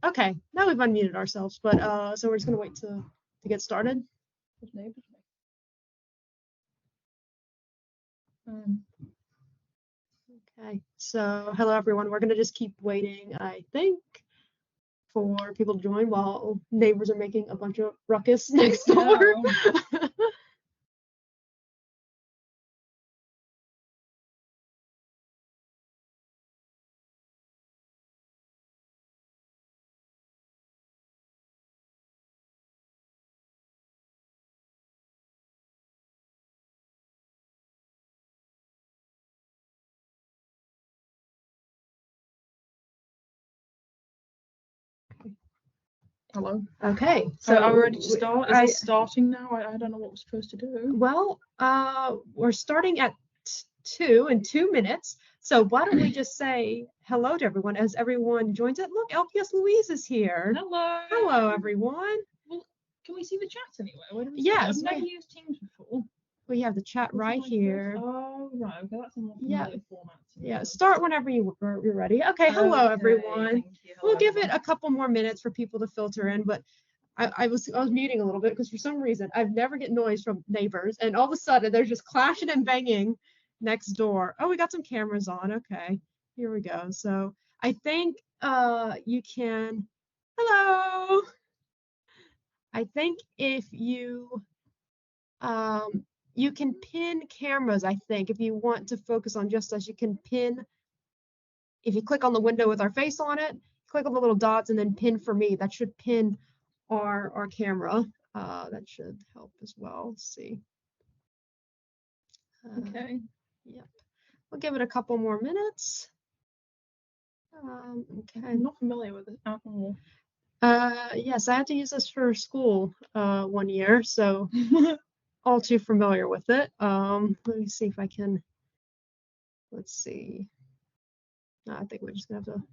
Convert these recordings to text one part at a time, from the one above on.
Okay, now we've unmuted ourselves, but so we're just gonna wait to get started. Okay, so hello everyone. We're gonna just keep waiting, I think, for people to join while neighbors are making a bunch of ruckus next door. Hello. Okay, so are we ready to start? Is this starting now? I don't know what we're supposed to do. Well, we're starting at 2 in 2 minutes. So why don't we just say hello to everyone as everyone joins it? Look, LPS Louise is here. Hello. Hello, everyone. Well, can we see the chat anyway? Where do we yes. I've never used Teams before. We have the chat right here. Oh, right. Okay, that's a more familiar format. Yeah, start whenever you're ready. Okay, hello, everyone. Thank you. Hello, we'll give it a couple more minutes for people to filter in, but I was muting a little bit because for some reason I've never get noise from neighbors, and all of a sudden they're just clashing and banging next door. Oh, we got some cameras on. Okay, here we go. So I think you can. Hello. I think if you you can pin cameras. I think if you want to focus on just us, you can pin. If you click on the window with our face on it, click on the little dots and then pin for me. That should pin our camera. That should help as well. Let's see. Okay. Yep. We'll give it a couple more minutes. Okay. I'm not familiar with it at all. Yes, I had to use this for school 1 year, so all too familiar with it. Let me see if I can. Let's see. I think we're just gonna have to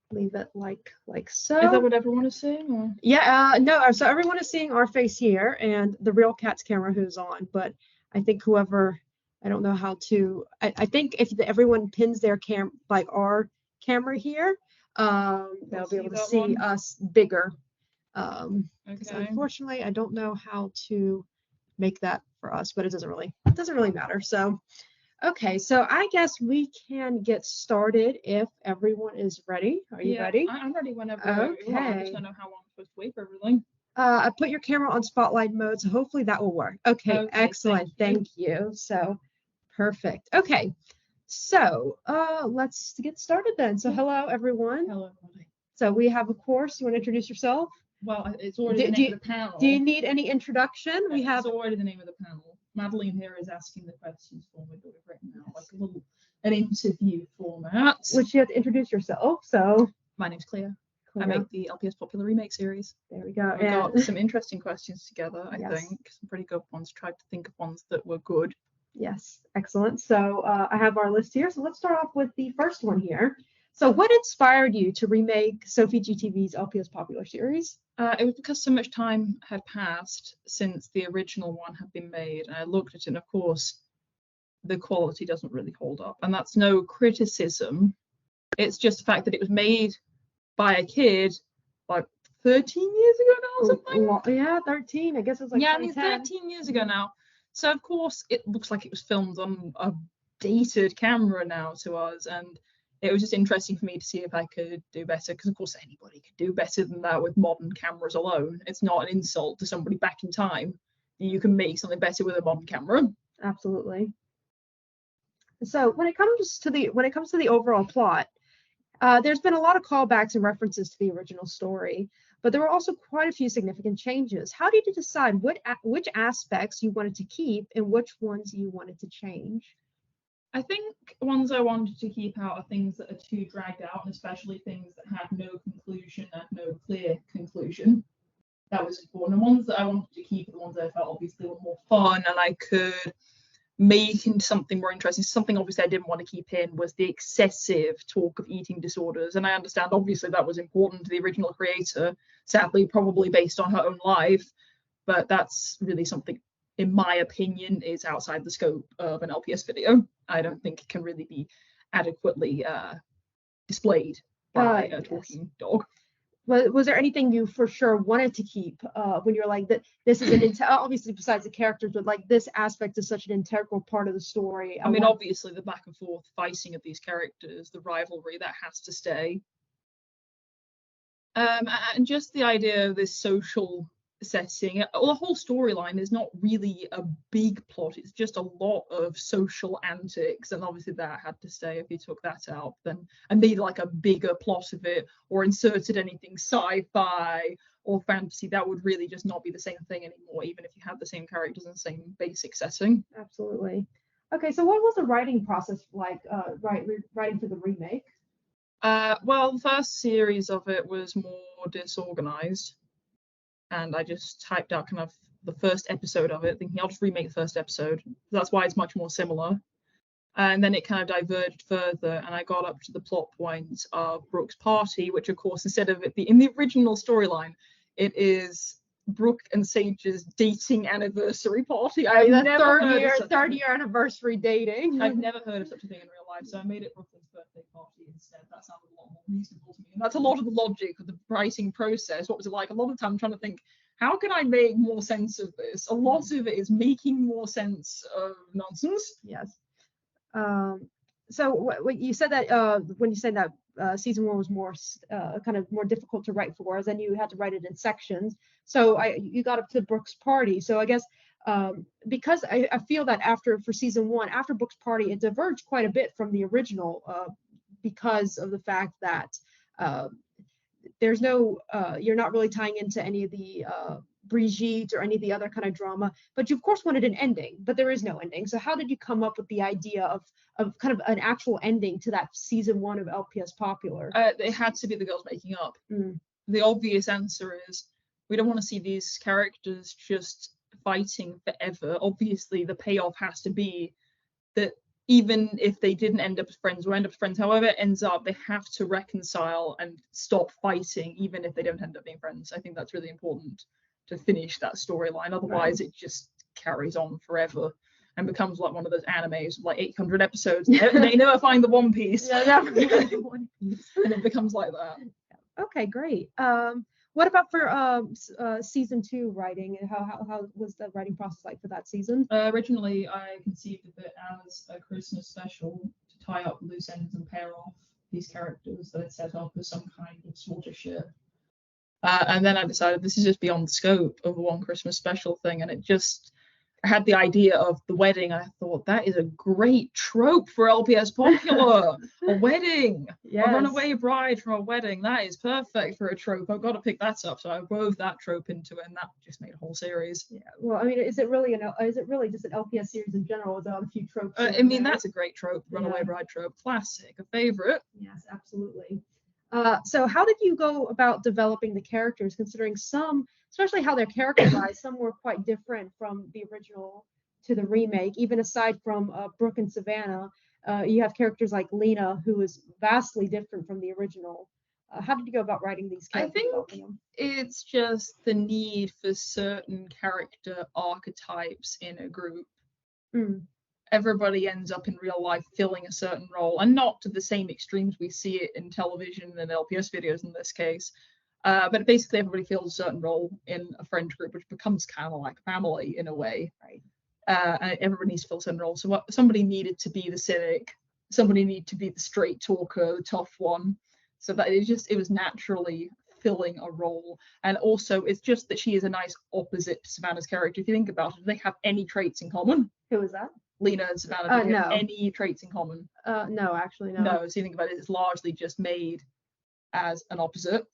leave it like so. Is that what everyone is seeing? Or? Yeah, no, so everyone is seeing our face here and the real cat's camera who's on, but I think whoever, I don't know how to, I think if everyone pins their like our camera here, they'll be able to see us bigger. Because unfortunately I don't know how to make that for us, but it doesn't really matter. So okay, so I guess we can get started if everyone is ready. Are you ready? I'm ready whenever you are. I just don't know how long I'm supposed to wait for everything. I put your camera on spotlight mode, so hopefully that will work. Okay, excellent. Thank you. So perfect. Okay, so let's get started then. So hello, everyone. Hello, everybody. So we have a course. You want to introduce yourself? Well, it's already the name of the panel. Do you need any introduction? It's already the name of the panel. Madeline here is asking the questions for me that we've written out, like a little an interview format. Which you have to introduce yourself. So my name's Clea. I make the LPS Popular Remake series. There we go. We got some interesting questions together, I think. Some pretty good ones. Tried to think of ones that were good. Yes, excellent. So I have our list here. So let's start off with the first one here. So what inspired you to remake Sophie GTV's LPS Popular series? It was because so much time had passed since the original one had been made, and I looked at it, and of course, the quality doesn't really hold up. And that's no criticism. It's just the fact that it was made by a kid like 13 years ago now or something. Yeah, 13. I guess it was like 13 years ago now. So of course it looks like it was filmed on a dated camera now to us, and it was just interesting for me to see if I could do better, because of course anybody could do better than that with modern cameras alone. It's not an insult to somebody back in time. You can make something better with a modern camera. Absolutely. So when it comes to the overall plot, there's been a lot of callbacks and references to the original story, but there were also quite a few significant changes. How did you decide which aspects you wanted to keep and which ones you wanted to change? I think ones I wanted to keep out are things that are too dragged out, and especially things that have no conclusion and no clear conclusion. That was important. And ones that I wanted to keep are the ones that I felt obviously were more fun and I could make into something more interesting. Something obviously I didn't want to keep in was the excessive talk of eating disorders, and I understand obviously that was important to the original creator, sadly probably based on her own life, but that's really something, in my opinion, is outside the scope of an LPS video. I don't think it can really be adequately displayed by a talking dog. Was there anything you for sure wanted to keep when you're like that? This is obviously besides the characters, but like this aspect is such an integral part of the story. I mean, obviously the back and forth fighting of these characters, the rivalry, that has to stay. And just the idea of this social setting, the whole storyline is not really a big plot. It's just a lot of social antics, and obviously that had to stay. If you took that out, then and made like a bigger plot of it, or inserted anything sci-fi or fantasy, that would really just not be the same thing anymore, even if you had the same characters and the same basic setting. Absolutely. Okay, so what was the writing process like? Writing for the remake. Well, the first series of it was more disorganized, and I just typed out kind of the first episode of it, thinking I'll just remake the first episode. That's why it's much more similar. And then it kind of diverged further, and I got up to the plot point of Brooke's party, which, of course, instead of it being in the original storyline, it is Brooke and Sage's dating anniversary party. I've never third year anniversary dating. I've never heard of such a thing in real life, so I made it Brooklyn's birthday party instead. That sounded a lot more reasonable to me. And that's a lot of the logic of the writing process. What was it like? A lot of the time I'm trying to think, how can I make more sense of this? A lot of it is making more sense of nonsense. Yes. So what you said that when you said that season 1 was more kind of more difficult to write for, then you had to write it in sections. So you got up to Brooke's party. So I guess because I feel that for season 1, after Brooke's party, it diverged quite a bit from the original because of the fact that there's no you're not really tying into any of the Brigitte or any of the other kind of drama, but you of course wanted an ending, but there is no ending. So how did you come up with the idea of kind of an actual ending to that season 1 of LPS Popular? It had to be the girls making up. The obvious answer is we don't want to see these characters just fighting forever. Obviously the payoff has to be that even if they didn't end up as friends or end up as friends, however it ends up, they have to reconcile and stop fighting, even if they don't end up being friends. I think that's really important to finish that storyline. Otherwise, it just carries on forever and becomes like one of those animes with like 800 episodes. They never find the One Piece. Yeah, never find the One Piece. And it becomes like that. Okay, great. What about for season 2 writing? How was the writing process like for that season? Originally, I conceived of it as a Christmas special to tie up loose ends and pair off these characters that had set up as some kind of slaughter ship. And then I decided this is just beyond the scope of a one Christmas special thing, and it just I had the idea of the wedding. I thought that is a great trope for LPS Popular. A wedding, yes. A runaway bride from a wedding. That is perfect for a trope. I've got to pick that up. So I wove that trope into it, and that just made a whole series. Yeah. Well, I mean, is it really just an LPS series in general? Is there a few tropes? I mean, that's a great trope. Runaway bride trope, classic, a favorite. Yes, absolutely. So how did you go about developing the characters, considering some, especially how they're characterized, some were quite different from the original to the remake, even aside from Brooke and Savannah, you have characters like Lena, who is vastly different from the original. How did you go about writing these characters? I think it's just the need for certain character archetypes in a group. Everybody ends up in real life filling a certain role, and not to the same extremes we see it in television and LPS videos in this case. But basically everybody fills a certain role in a friend group, which becomes kind of like family in a way. Right. And everybody needs to fill a certain role. So somebody needed to be the cynic, somebody needed to be the straight talker, the tough one. So that it was naturally filling a role. And also it's just that she is a nice opposite to Savannah's character. If you think about it, do they have any traits in common? Who is that? Lena and Savannah, no. Have any traits in common? No, actually, no. No, so you think about it, it's largely just made as an opposite.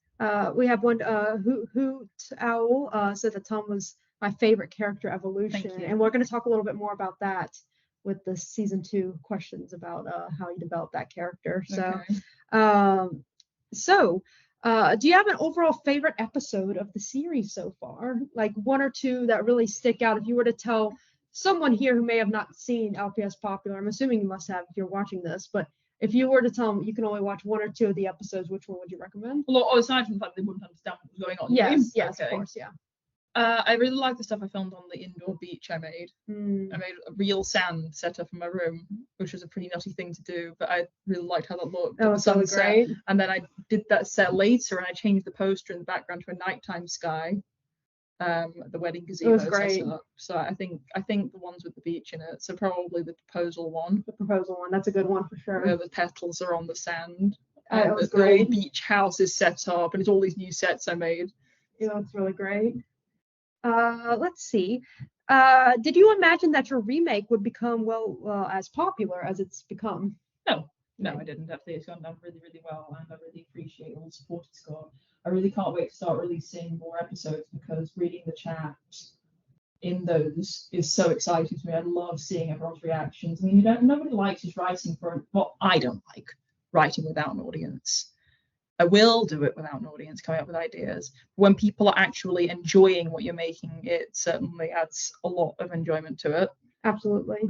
We have one, Hoot Owl said that Tom was my favorite character evolution. And we're going to talk a little bit more about that with the season 2 questions about how you develop that character. So, do you have an overall favorite episode of the series so far? Like one or two that really stick out? If you were to tell someone here who may have not seen LPS Popular, I'm assuming you must have if you're watching this, but if you were to tell them you can only watch 1 or 2 of the episodes, which one would you recommend? Well, aside from the fact they wouldn't understand what was going on. Yes, of course, yeah. I really like the stuff I filmed on the indoor beach I made. Mm. I made a real sand set up in my room, which was a pretty nutty thing to do, but I really liked how that looked. That was really great. And then I did that set later, and I changed the poster in the background to a nighttime sky. The wedding gazebo. It was great. Set up. So I think the ones with the beach in it. So probably the proposal one. The proposal one. That's a good one for sure. Where the petals are on the sand. It was the great. old beach house is set up, and it's all these new sets I made. Yeah, that's really great. Let's see. Did you imagine that your remake would become as popular as it's become? No, I didn't. Actually, it's gone down really, really well, and I really appreciate all the support it's got. I really can't wait to start releasing more episodes, because reading the chat in those is so exciting to me. I love seeing everyone's reactions. I mean, nobody likes just writing I don't like writing without an audience. I will do it without an audience, coming up with ideas. When people are actually enjoying what you're making, it certainly adds a lot of enjoyment to it. Absolutely.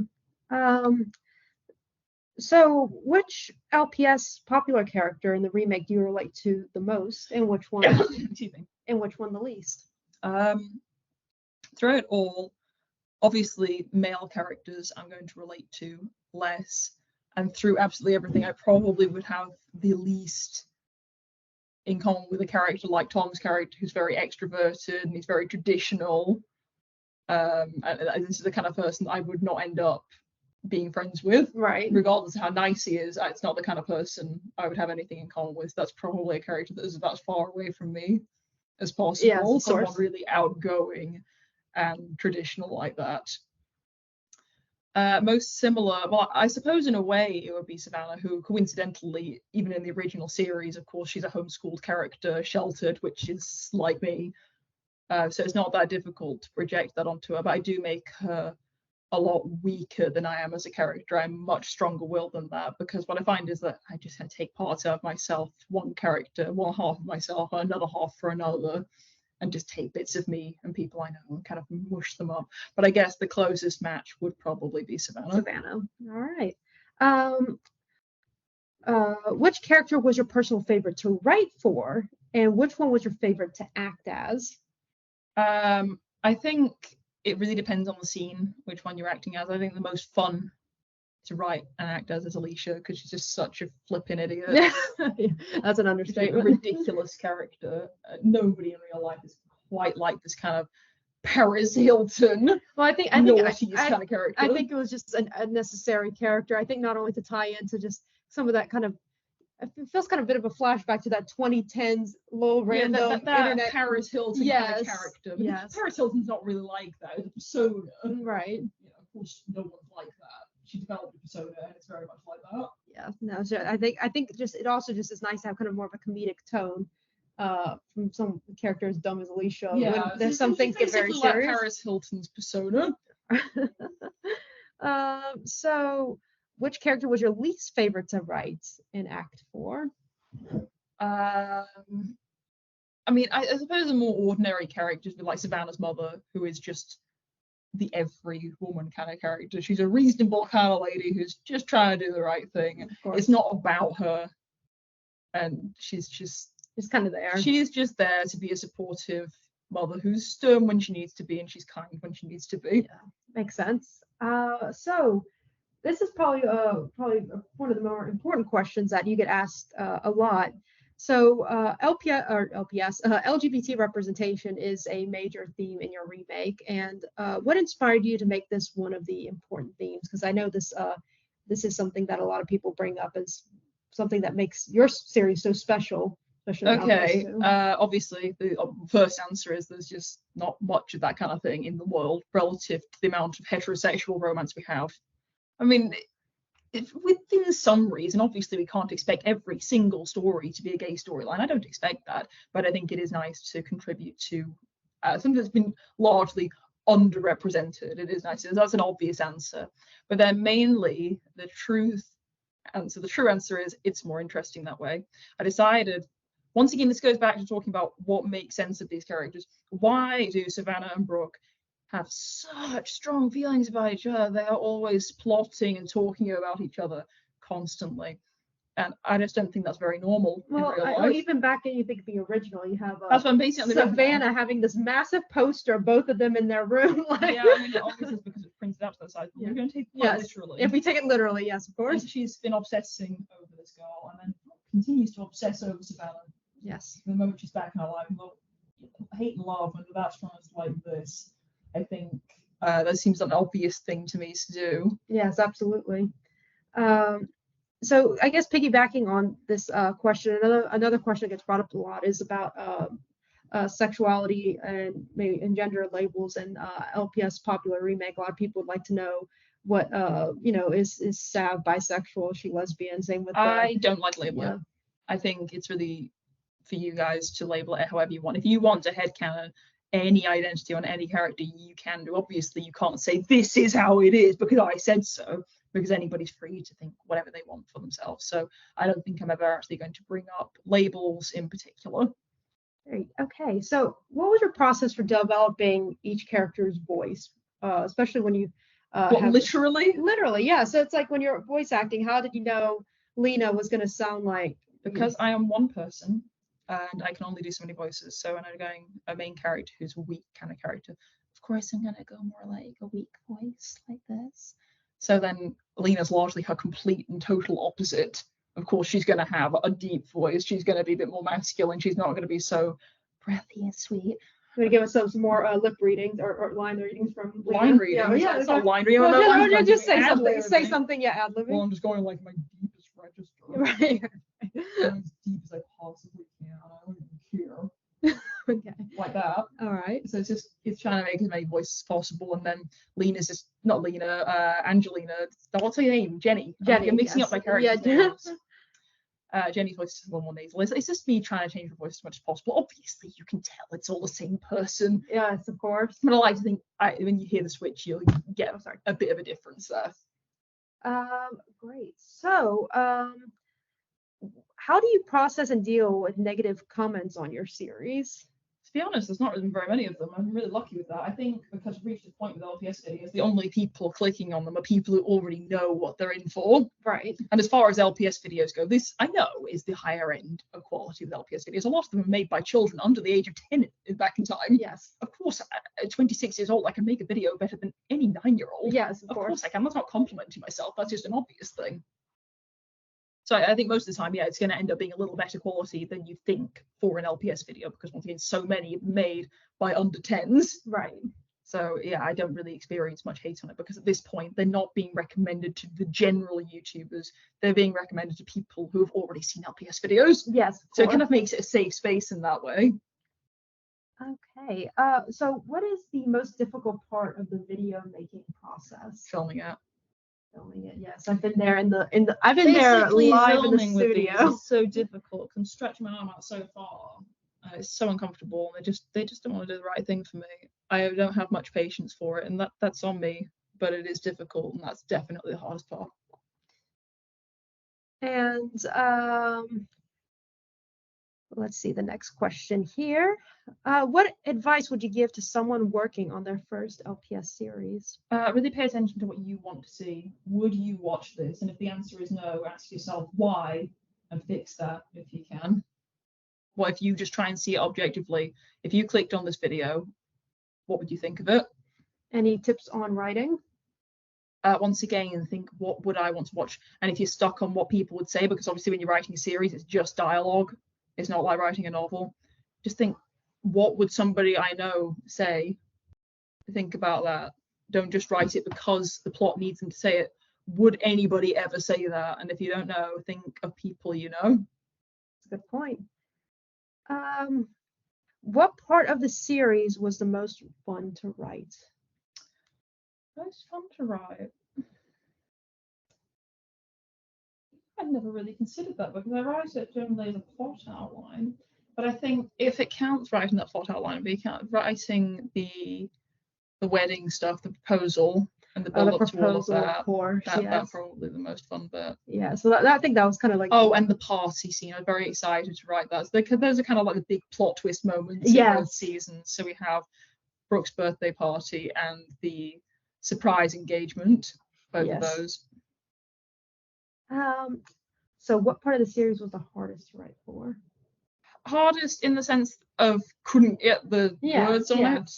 So which LPS popular character in the remake do you relate to the most, and which one and which one the least? Through it all, obviously male characters I'm going to relate to less, and through absolutely everything I probably would have the least in common with a character like Tom's character, who's very extroverted and he's very traditional. And this is the kind of person I would not end up being friends with, right? Regardless of how nice he is, it's not the kind of person I would have anything in common with. That's probably a character that is about as far away from me as possible. Yes, someone really outgoing and traditional like that. Most similar, well, I suppose in a way it would be Savannah, who coincidentally, even in the original series, of course, she's a homeschooled character, sheltered, which is like me. So it's not that difficult to project that onto her, but I do make her a lot weaker than I am as a character. I'm much stronger willed than that, because what I find is that I just take parts out of myself, one character, one half of myself, another half for another, and just take bits of me and people I know and kind of mush them up. But I guess the closest match would probably be Savannah. All right. Which character was your personal favorite to write for, and which one was your favorite to act as? I think it really depends on the scene, which one you're acting as. I think the most fun to write and act as is Alicia, because she's just such a flippin' idiot. Yeah, that's an understatement. A ridiculous character. Nobody in real life is quite like this kind of Paris Hilton. Well, I think kind of character. I think it was just a necessary character. I think not only to tie into just some of that kind of, it feels kind of a bit of a flashback to that 2010s little random that internet Paris Hilton kind of character. Yes. Paris Hilton's not really like that. It's a persona. Right. Of course, no one's like that. She developed a persona, and it's very much like that. Yeah. No. So I think just it also just is nice to have kind of more of a comedic tone. From some characters dumb as Alicia. Yeah. When there's some things get very like serious. Paris Hilton's persona. So which character was your least favorite to write and act for? I mean, I suppose the more ordinary characters would like Savannah's mother, who is just the every woman kind of character. She's a reasonable kind of lady who's just trying to do the right thing. It's not about her, and she's just kind of there. She's just there to be a supportive mother who's stern when she needs to be, and she's kind when she needs to be. Yeah, makes sense. So this is probably one of the more important questions that you get asked a lot. So LPS, LGBT representation is a major theme in your remake. And what inspired you to make this one of the important themes? Because I know this is something that a lot of people bring up as something that makes your series so special. Okay, obviously the first answer is there's just not much of that kind of thing in the world relative to the amount of heterosexual romance we have. I mean, within some reason, obviously we can't expect every single story to be a gay storyline. I don't expect that, but I think it is nice to contribute to something that's been largely underrepresented. It is nice. That's an obvious answer. But then mainly the true answer is it's more interesting that way. I decided, once again, this goes back to talking about what makes sense of these characters. Why do Savannah and Brooke have such strong feelings about each other? They are always plotting and talking about each other constantly. And I just don't think that's very normal in real life. Even back in, you think the original, you have That's what I'm basing on the Savannah having this massive poster, both of them in their room. Like, yeah, I mean, it obviously is because it's printed out to the side. But we're going to take it quite literally. If we take it literally, yes, of course. And she's been obsessing over this girl, and then continues to obsess over Savannah. Yes. The moment she's back in her life, hate and love, and that's trying to like this. I think that seems an obvious thing to me to do. Yes, absolutely. So I guess piggybacking on this question, another question that gets brought up a lot is about sexuality and maybe and gender labels and LPS popular remake. A lot of people would like to know what is Sav bisexual, is she lesbian? Same with I don't like labeling. Yeah. I think it's really for you guys to label it however you want. If you want to headcanon any identity on any character, you can do. Obviously, you can't say this is how it is because I said so, because anybody's free to think whatever they want for themselves. So I don't think I'm ever actually going to bring up labels in particular. Great. Okay, so what was your process for developing each character's voice, especially when you literally? Literally, yeah. So it's like when you're voice acting, how did you know Lena was going to sound like? Because I am one person and I can only do so many voices. So when I'm going a main character who's a weak kind of character, of course I'm going to go more like a weak voice like this. So then Lena's largely her complete and total opposite. Of course, she's going to have a deep voice. She's going to be a bit more masculine. She's not going to be so breathy and sweet. I'm going to give us some more lip readings or line readings from Lena. Line readings? Yeah, it's not line reading. No, just say something. Say something, yeah, ad-libbing. Well, I'm just going like my deepest register. Right. As deep as I possibly can. I don't even care. Okay. Like that. All right. So it's trying to make as many voices as possible, and then Lena's just not Lena, Angelina. What's her name? Jenny. I'm mixing up my characters. Yeah. Jenny's voice is a little more nasal. It's just me trying to change her voice as much as possible. Obviously, you can tell it's all the same person. Yes, of course. But I like to think when you hear the switch, you'll get a bit of a difference there. Great. So, how do you process and deal with negative comments on your series? To be honest, there's not been very many of them. I'm really lucky with that. I think because I've reached a point with LPS videos, the only people clicking on them are people who already know what they're in for. Right. And as far as LPS videos go, this I know is the higher end of quality with LPS videos. A lot of them are made by children under the age of 10 back in time. Yes. Of course, at 26 years old, I can make a video better than any 9-year-old. Yes, of course I can. That's not complimenting myself. That's just an obvious thing. So I think most of the time, yeah, it's going to end up being a little better quality than you think for an LPS video, because once again, so many made by under 10s. Right. So yeah, I don't really experience much hate on it, because at this point, they're not being recommended to the general YouTubers. They're being recommended to people who have already seen LPS videos. Yes. So it kind of makes it a safe space in that way. Okay. So what is the most difficult part of the video making process? Filming it. Filming it, yes. I've been there I've been there live in the studio. It's so difficult. I can stretch my arm out so far. It's so uncomfortable, and they just don't want to do the right thing for me. I don't have much patience for it, and that's on me. But it is difficult, and that's definitely the hardest part. And let's see the next question here. What advice would you give to someone working on their first LPS series? Really pay attention to what you want to see. Would you watch this? And if the answer is no, ask yourself why and fix that if you can. What if you just try and see it objectively? If you clicked on this video, what would you think of it? Any tips on writing? Once again, think, what would I want to watch? And if you're stuck on what people would say, because obviously when you're writing a series, it's just dialogue. It's not like writing a novel. Just think, what would somebody I know say? Think about that. Don't just write it because the plot needs them to say it. Would anybody ever say that? And if you don't know, think of people you know. That's a good point. What part of the series was the most fun to write? Most fun to write? I've never really considered that, because I write it generally as a plot outline. But I think if it counts writing that plot outline, but you count writing the wedding stuff, the proposal, and the build up to all of that, of course, that's probably the most fun bit. Yeah, so I think that was kind of like. Oh, and the party scene. I'm very excited to write that. Those are kind of like the big plot twist moments in both seasons. So we have Brooke's birthday party and the surprise engagement. Both of those. So what part of the series was the hardest to write for? Hardest in the sense of couldn't get the words on it.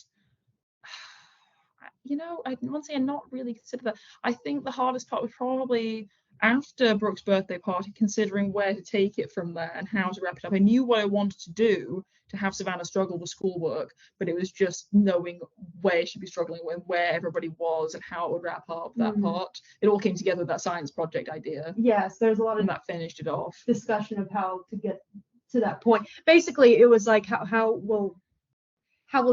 You know, I want to say I not really consider that. I think the hardest part was probably after Brooke's birthday party, considering where to take it from there and how to wrap it up. I knew what I wanted to do to have Savannah struggle with schoolwork, but it was just knowing where she'd be struggling with, where everybody was, and how it would wrap up that part. It all came together with that science project idea. Yes, there's a lot of And that finished it off. discussion of how to get to that point. Basically, it was like how will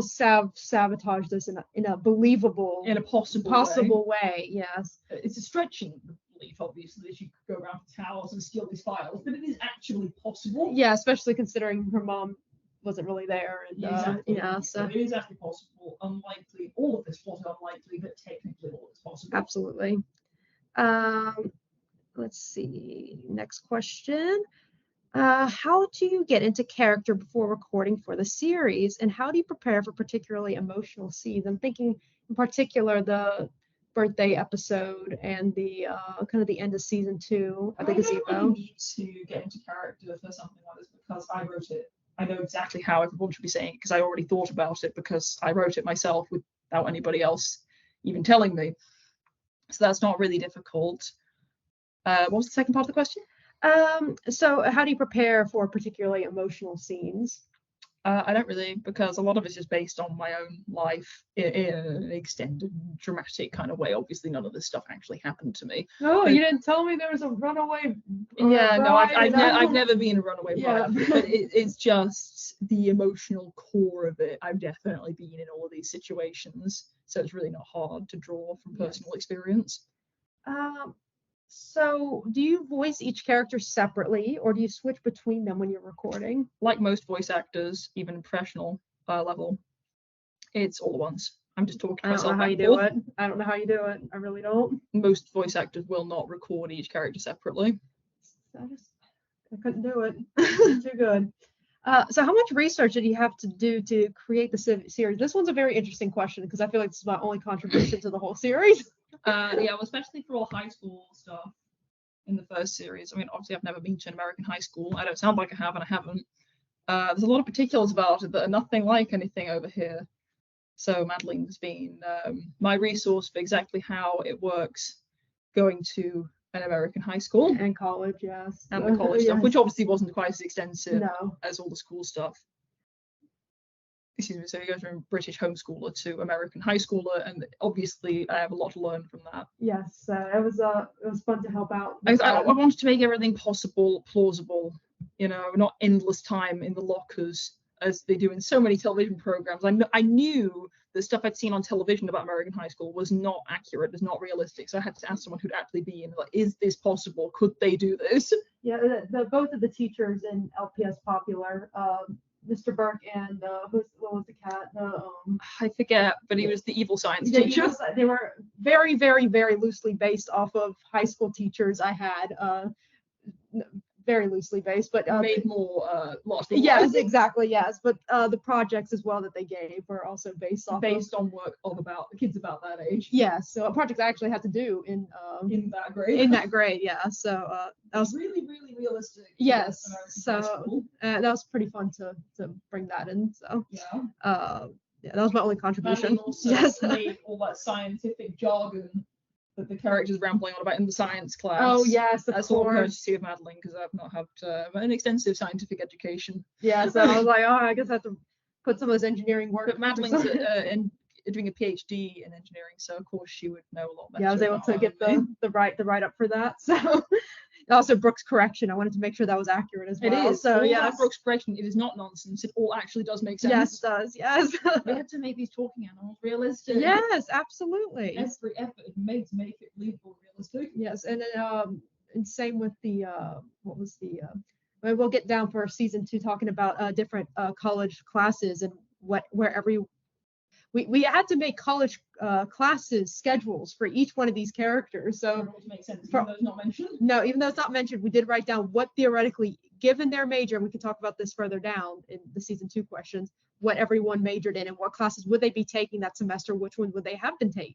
sabotage this in a believable, in a possible way. Yes, It's a stretching belief, obviously, that you could go around to towers and steal these files, but it is actually possible. yeah, especially considering her mom wasn't really there, and Exactly. yeah, so it is actually possible. Unlikely, all of this was unlikely, but technically all is possible. absolutely. Let's see. Next question. How do you get into character before recording for the series, and how do you prepare for particularly emotional scenes? I'm thinking in particular the birthday episode and the kind of the end of season 2 of the gazebo. I don't need to get into character for something like this because I wrote it. I know exactly how everyone should be saying it because I already thought about it because I wrote it myself without anybody else even telling me. So that's not really difficult. What was the second part of the question? So how do you prepare for particularly emotional scenes? I don't really, because a lot of it is based on my own life in an extended, dramatic kind of way. Obviously, none of this stuff actually happened to me. Oh, you didn't tell me there was a runaway. Yeah, no, bride, I've never been a runaway Yeah. bride, but it's just the emotional core of it. I've definitely been in all of these situations, so it's really not hard to draw from personal experience. So do you voice each character separately, or do you switch between them when you're recording? Like most voice actors, even professional level, it's all at once. I'm just talking to I don't myself. know how you do it. I don't know how you do it. I really don't. Most voice actors will not record each character separately. I couldn't do it. Too good. So how much research did you have to do to create the series? This one's a very interesting question because I feel like this is my only contribution to the whole series. Yeah, well, especially for all high school stuff in the first series. I mean, obviously I've never been to an American high school. I don't sound like I have, and I haven't. There's a lot of particulars about it that are nothing like anything over here. So Madeline's been my resource for exactly how it works going to an American high school. And college, yes. And the college stuff, which obviously wasn't quite as extensive No. as all the school stuff. Excuse me, so you go from British homeschooler to American high schooler, and obviously I have a lot to learn from that. Yes, it was fun to help out. I wanted to make everything possible, plausible, you know, not endless time in the lockers as they do in so many television programs. I knew the stuff I'd seen on television about American high school was not accurate, was not realistic. So I had to ask someone who'd actually be in, like, is this possible? Could they do this? Yeah, both of the teachers in LPS Popular, Mr. Burke and what was the cat? I forget, but he was the evil science teacher. They were very, very, very loosely based off of high school teachers I had. Very loosely based, but made more lots of yes, exactly, yes. But the projects as well that they gave were also based on work of about kids about that age. Yes, so projects I actually had to do in that grade. In that grade, yeah. So that was really, really realistic. Yes, so that was pretty fun to bring that in. So yeah, that was my only contribution. Also made all that scientific jargon that the characters rambling on about in the science class. Oh yes, that's all courtesy of Madeline, because I've not had an extensive scientific education. Yeah, so I was like, oh, I guess I have to put some of this engineering work. But Madeline's doing a PhD in engineering, so of course she would know a lot better. Yeah, I was able to get the write up for that. So also Brooke's correction, I wanted to make sure that was accurate as well. It is. So yeah, Brooke's correction, it is not nonsense. It all actually does make sense. Yes, it does. Yes. We had to make these talking animals realistic. Yes, absolutely. Every effort is made to make it believable, realistic. Yes, and then and same with the what was the we'll get down for season 2 talking about different college classes and we had to make college classes schedules for each one of these characters. So which makes sense, even though it's not mentioned. No, even though it's not mentioned, we did write down what theoretically, given their major, and we can talk about this further down in the season 2 questions, what everyone majored in and what classes would they be taking that semester, which ones would they have been taking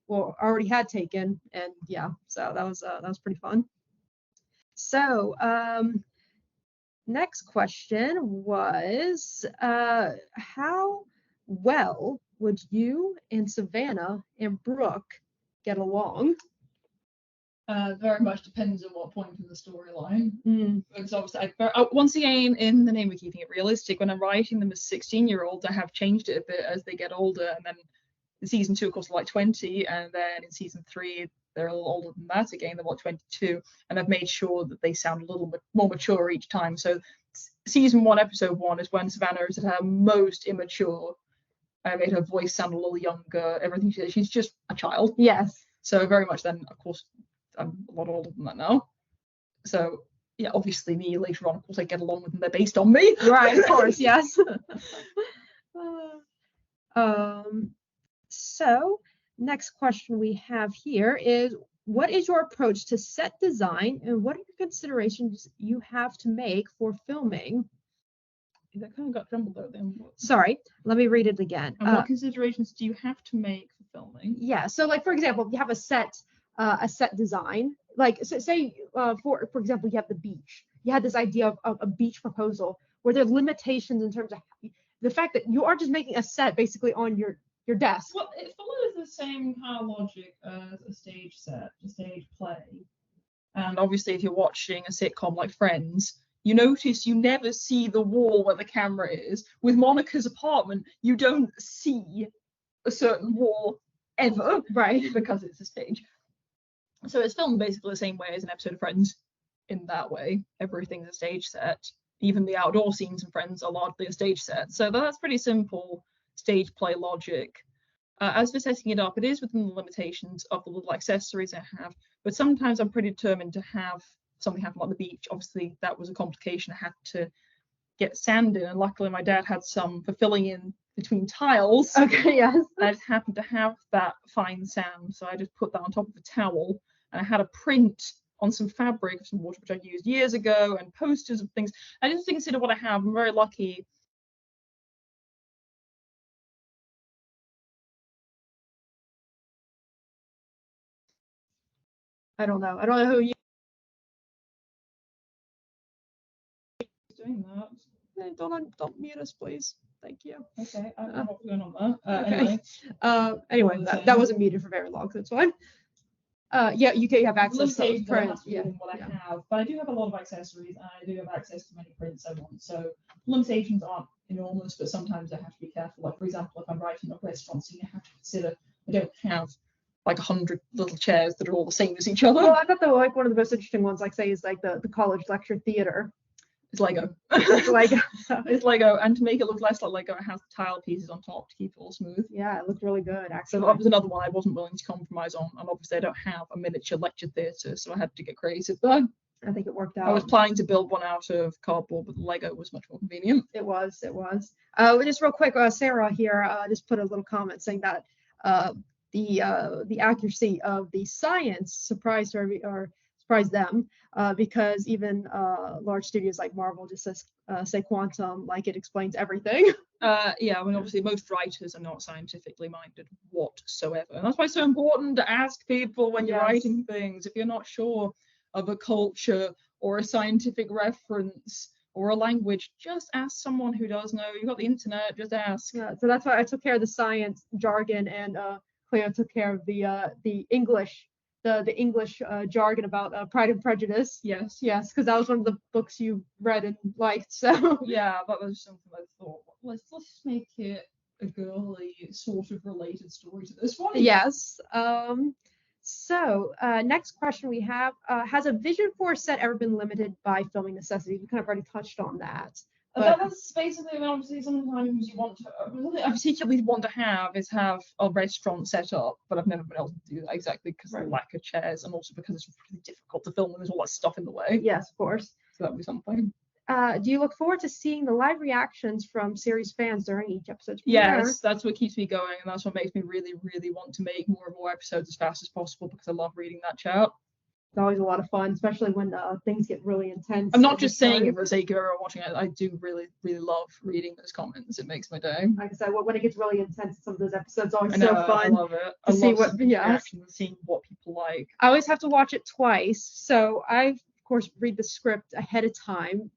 or already had taken. And yeah, so that was pretty fun. So, next question was, how well would you and Savannah and Brooke get along? Very much depends on what point in the storyline. Because obviously, Once again, in the name of keeping it realistic, when I'm writing them as 16-year-olds, I have changed it a bit as they get older. And then in season 2, of course, they're like 20. And then in season 3, they're a little older than that again. They're like 22. And I've made sure that they sound a little bit more mature each time. So season 1, episode 1 is when Savannah is at her most immature. I made her voice sound a little younger. Everything she's just a child. Yes. So very much then, of course, I'm a lot older than that now. So yeah, obviously me later on, of course, I get along with them. They're based on me. Right, of course, yes. So next question we have here is, what is your approach to set design and what are your considerations you have to make for filming? That kind of got jumbled out then. Sorry, let me read it again. And what considerations do you have to make for filming? Yeah, so like for example, if you have a set design, like say for example, you have the beach. You had this idea of a beach proposal where there are limitations in terms of the fact that you are just making a set basically on your desk. Well, it follows the same kind of logic as a stage set, a stage play. And obviously, if you're watching a sitcom like Friends, you notice you never see the wall where the camera is. With Monica's apartment, you don't see a certain wall ever, right? Because it's a stage. So it's filmed basically the same way as an episode of Friends in that way. Everything's a stage set. Even the outdoor scenes in Friends are largely a stage set. So that's pretty simple stage play logic. As for setting it up, it is within the limitations of the little accessories I have, but sometimes I'm pretty determined to have something happen on the beach. Obviously, that was a complication. I had to get sand in, and luckily my dad had some for filling in between tiles. Okay, yes. I just happened to have that fine sand, so I just put that on top of a towel, and I had a print on some fabric of some water which I used years ago, and posters and things. I just consider what I have. I'm very lucky. I don't know who you. Doing that. Don't mute us, please. Thank you. Okay, I don't know what's going on there. Okay. Anyway, that wasn't muted for very long, so it's fine. Yeah, you can have access to limitations I have prints. to do in what I have, but I do have a lot of accessories and I do have access to many prints I want. So limitations aren't enormous, but sometimes I have to be careful. Like for example, if I'm writing a restaurant scene, I have to consider I don't have like 100 little chairs that are all the same as each other. Well, I thought like one of the most interesting ones, like say, is like the college lecture theater. It's Lego. It's Lego. It's Lego, and to make it look less like Lego, it has tile pieces on top to keep it all smooth. Yeah, it looked really good, actually. So that was another one I wasn't willing to compromise on, and obviously I don't have a miniature lecture theatre, so I had to get creative there. I think it worked out. I was planning to build one out of cardboard, but Lego was much more convenient. It was. Just real quick, Sarah here just put a little comment saying that the accuracy of the science surprised them because even large studios like Marvel just say quantum like it explains everything. Yeah, I mean obviously most writers are not scientifically minded whatsoever, and that's why it's so important to ask people when you're writing things. If you're not sure of a culture or a scientific reference or a language, just ask someone who does know. You've got the internet, just ask. Yeah, so that's why I took care of the science jargon, and Cleo took care of the English, the English jargon about Pride and Prejudice. Yes, because that was one of the books you read and liked. So yeah, that was something I thought. Let's make it a girly sort of related story to this one. Yes. So next question we have, has a vision for a set ever been limited by filming necessities? We kind of already touched on that. That's basically, obviously, sometimes you want to. I particularly want to have a restaurant set up, but I've never been able to do that exactly because of the lack of chairs, and also because it's really difficult to film when there's all that stuff in the way. Yes, of course. So that would be something. Do you look forward to seeing the live reactions from series fans during each episode? Yes, that's what keeps me going, and that's what makes me really, really want to make more and more episodes as fast as possible because I love reading that chat. It's always a lot of fun, especially when things get really intense. I'm not just saying it for the sake of everyone watching it. I do really, really love reading those comments. It makes my day. Like I said, when it gets really intense, some of those episodes are always I know, so fun. I love it. To see what, reactions and seeing what people like. I always have to watch it twice, so I've course, read the script ahead of time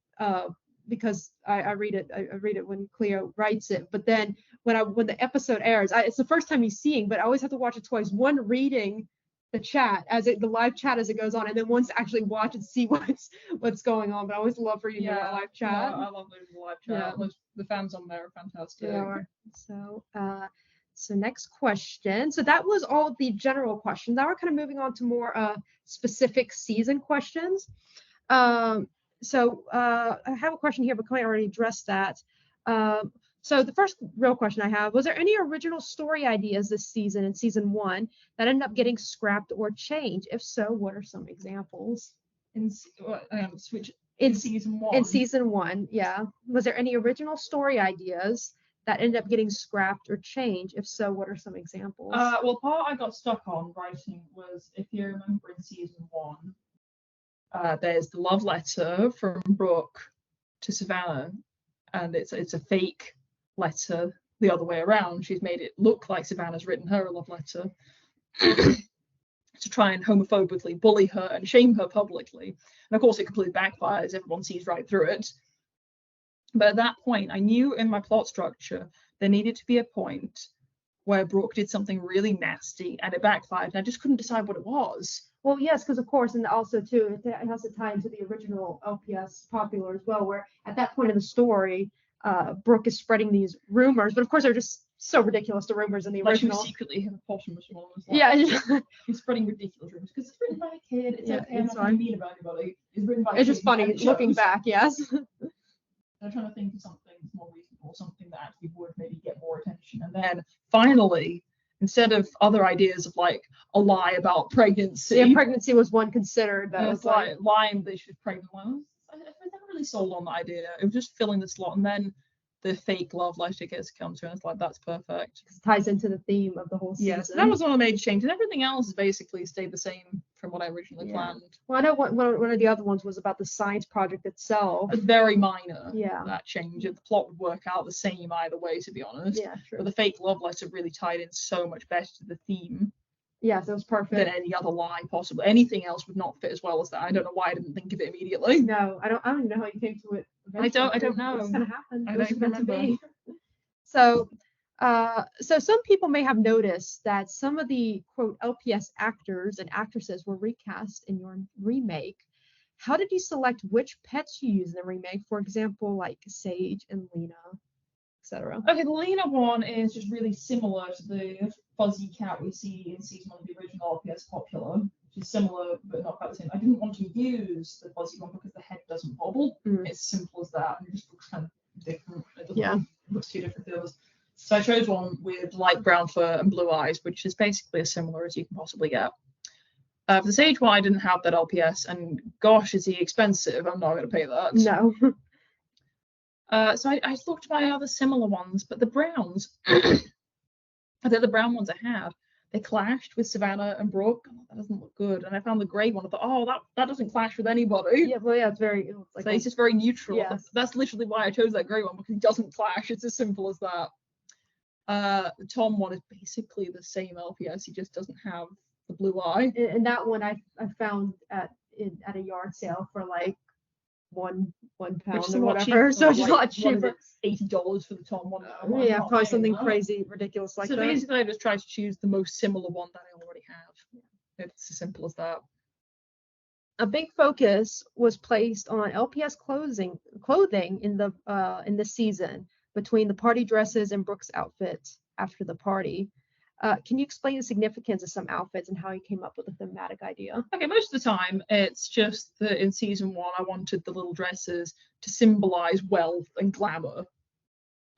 because I read it. I read it when Cleo writes it. But then when the episode airs, it's the first time he's seeing, but I always have to watch it twice. One reading the chat the live chat as it goes on, and then once actually watch and see what's going on. But I always love reading the live chat. No, I love those live chat. Yeah. The fans on there are fantastic. They are. So next question. So that was all the general questions. Now we're kind of moving on to more specific season questions. I have a question here, but Clay already addressed that. So the first real question I have, was there any original story ideas this season in season 1 that ended up getting scrapped or changed? If so, what are some examples? In season 1? In season 1, yeah. Was there any original story ideas that ended up getting scrapped or changed? If so, what are some examples? Well, part I got stuck on writing was, if you remember in season 1, there's the love letter from Brooke to Savannah, and it's a fake letter the other way around. She's made it look like Savannah's written her a love letter to try and homophobically bully her and shame her publicly. And of course, it completely backfires. Everyone sees right through it. But at that point, I knew in my plot structure there needed to be a point where Brooke did something really nasty and it backfired, and I just couldn't decide what it was. Well, yes, because of course, and also too, it has to tie into the original LPS popular as well, where at that point in the story, Brooke is spreading these rumors, but of course they're just so ridiculous, the rumors in the original. Like she was secretly hippopotamus one. Yeah. She's spreading ridiculous rumors because it's written by a kid. It's okay, I'm not fine. mean about anybody. It's written by a It's kid. just funny looking back, yes. I'm trying to think of something more reasonable, something that actually would maybe get more attention. And then finally, instead of other ideas of like a lie about pregnancy. Yeah, pregnancy was one considered. That was like lying that she was pregnant. I never really sold on the idea. It was just filling the slot, and then the fake love letter gets to come to, and it's like, that's perfect. It ties into the theme of the whole season. Yes, that was one of the major changes, and everything else has basically stayed the same from what I originally planned. Well, I know one of the other ones was about the science project itself. It's very minor. Yeah. That change. The plot would work out the same either way, to be honest. Yeah, true. But the fake love letter really tied in so much better to the theme. Yes, it was perfect. Than any other lie possible. Anything else would not fit as well as that. I don't know why I didn't think of it immediately. No, I don't even know how you came to it. I don't know. It's gonna happen. I don't remember. So some people may have noticed that some of the quote LPS actors and actresses were recast in your remake. How did you select which pets you use in the remake? For example, like Sage and Lena, etc. Okay, the Lena one is just really similar to the fuzzy cat we see in season 1 of the original LPS popular, which is similar but not quite the same. I didn't want to use the fuzzy one because the head doesn't bobble. It's simple as that, and it just looks kind of different. It looks too different to the others. So I chose one with light brown fur and blue eyes, which is basically as similar as you can possibly get. For the Sage one, I didn't have that LPS, and gosh, is he expensive? I'm not going to pay that. No. So I looked at my other similar ones, but the browns, the brown ones I had, they clashed with Savannah and Brooke. That doesn't look good. And I found the grey one. I thought, oh, that doesn't clash with anybody. Yeah, well, yeah, it's very. Like so it's just very neutral. Yes. That's literally why I chose that grey one, because it doesn't clash. It's as simple as that. The Tom one is basically the same LPS. He just doesn't have the blue eye. And that one I found at a yard sale for like £1 or whatever. So it's a lot cheaper. $80 for the Tom one. Yeah, probably something crazy, ridiculous like that. So basically, I just tried to choose the most similar one that I already have. It's as simple as that. A big focus was placed on LPS clothing in the season, between the party dresses and Brooke's outfit after the party. Can you explain the significance of some outfits and how you came up with a thematic idea? Okay, most of the time it's just that in season 1 I wanted the little dresses to symbolize wealth and glamour.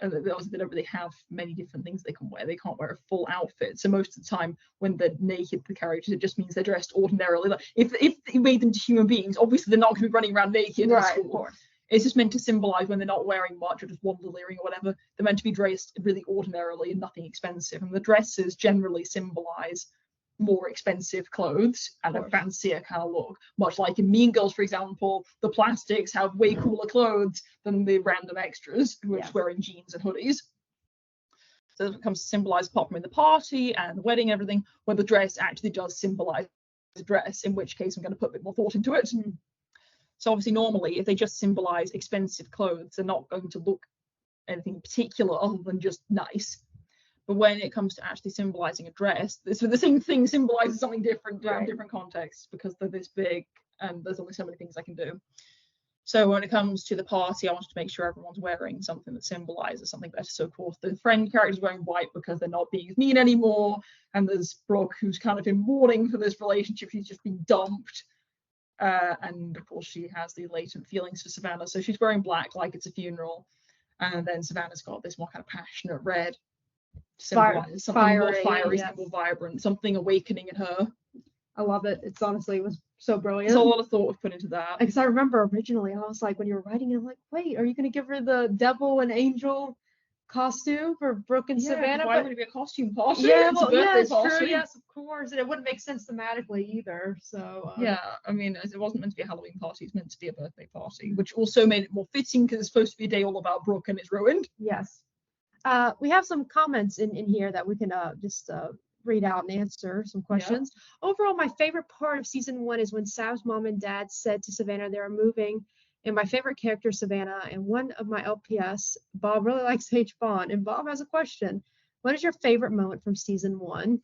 And they don't really have many different things they can wear. They can't wear a full outfit. So most of the time when they're naked, the characters, it just means they're dressed ordinarily. Like if you made them to human beings, obviously they're not going to be running around naked in school. Of course. It's just meant to symbolize when they're not wearing much or just one little earring or whatever. They're meant to be dressed really ordinarily and nothing expensive. And the dresses generally symbolize more expensive clothes and a fancier kind of look. Much like in Mean Girls, for example, the plastics have way cooler clothes than the random extras who are just wearing jeans and hoodies. So it becomes to symbolize apart from in the party and the wedding and everything, where the dress actually does symbolize the dress, in which case I'm going to put a bit more thought into it. So obviously normally if they just symbolize expensive clothes, they're not going to look anything particular other than just nice. But when it comes to actually symbolizing a dress, the same thing symbolizes something different in different contexts, because they're this big and there's only so many things I can do. So when it comes to the party, I wanted to make sure everyone's wearing something that symbolizes something better. So of course the friend character's wearing white because they're not being as mean anymore. And there's Brooke, who's kind of in mourning for this relationship. She's just been dumped. And of course she has the latent feelings for Savannah. So she's wearing black like it's a funeral. And then Savannah's got this more kind of passionate red. Symbolize something more fiery, something more vibrant, something awakening in her. I love it. It's honestly, it was so brilliant. There's a lot of thought was put into that. Because I remember originally, I was like, when you were writing it, I'm like, wait, are you going to give her the devil and angel costume for Brooke and Savannah? Why would it be a costume party? Yeah, It's well, a birthday yeah, it's party. true. Yes, of course. And it wouldn't make sense thematically either. So yeah, I mean, it wasn't meant to be a Halloween party. It's meant to be a birthday party, which also made it more fitting because it's supposed to be a day all about Brooke and it's ruined. Yes. We have some comments in here that we can just read out and answer some questions. Yeah. Overall, my favorite part of season 1 is when Sav's mom and dad said to Savannah they are moving, and my favorite character, Savannah, and one of my LPS, Bob, really likes H. Bond. And Bob has a question. What is your favorite moment from season 1?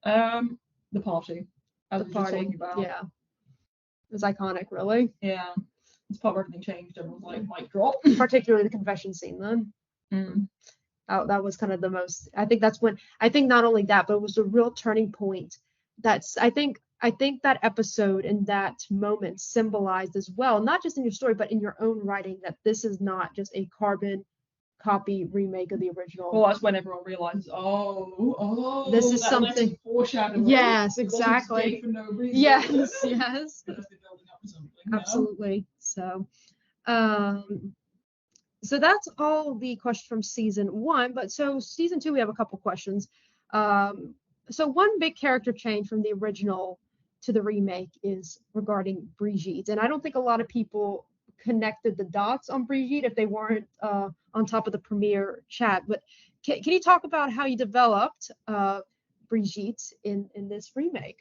The party. The party, yeah. It was iconic, really. Yeah. It's part where everything changed. Everyone's like, mic drop. Particularly the confession scene then. That was kind of the most, I think not only that, but it was a real turning point. I think that episode and that moment symbolized as well, not just in your story, but in your own writing, that this is not just a carbon copy remake of the original. Well, that's when everyone realizes, this is something. Yes, exactly. For no reason. Yes. Because they're building up to something. Absolutely. So, so that's all the questions from season 1. But so season 2, we have a couple questions. So one big character change from the original to the remake is regarding Brigitte, and I don't think a lot of people connected the dots on Brigitte if they weren't on top of the premiere chat. But can you talk about how you developed Brigitte in this remake?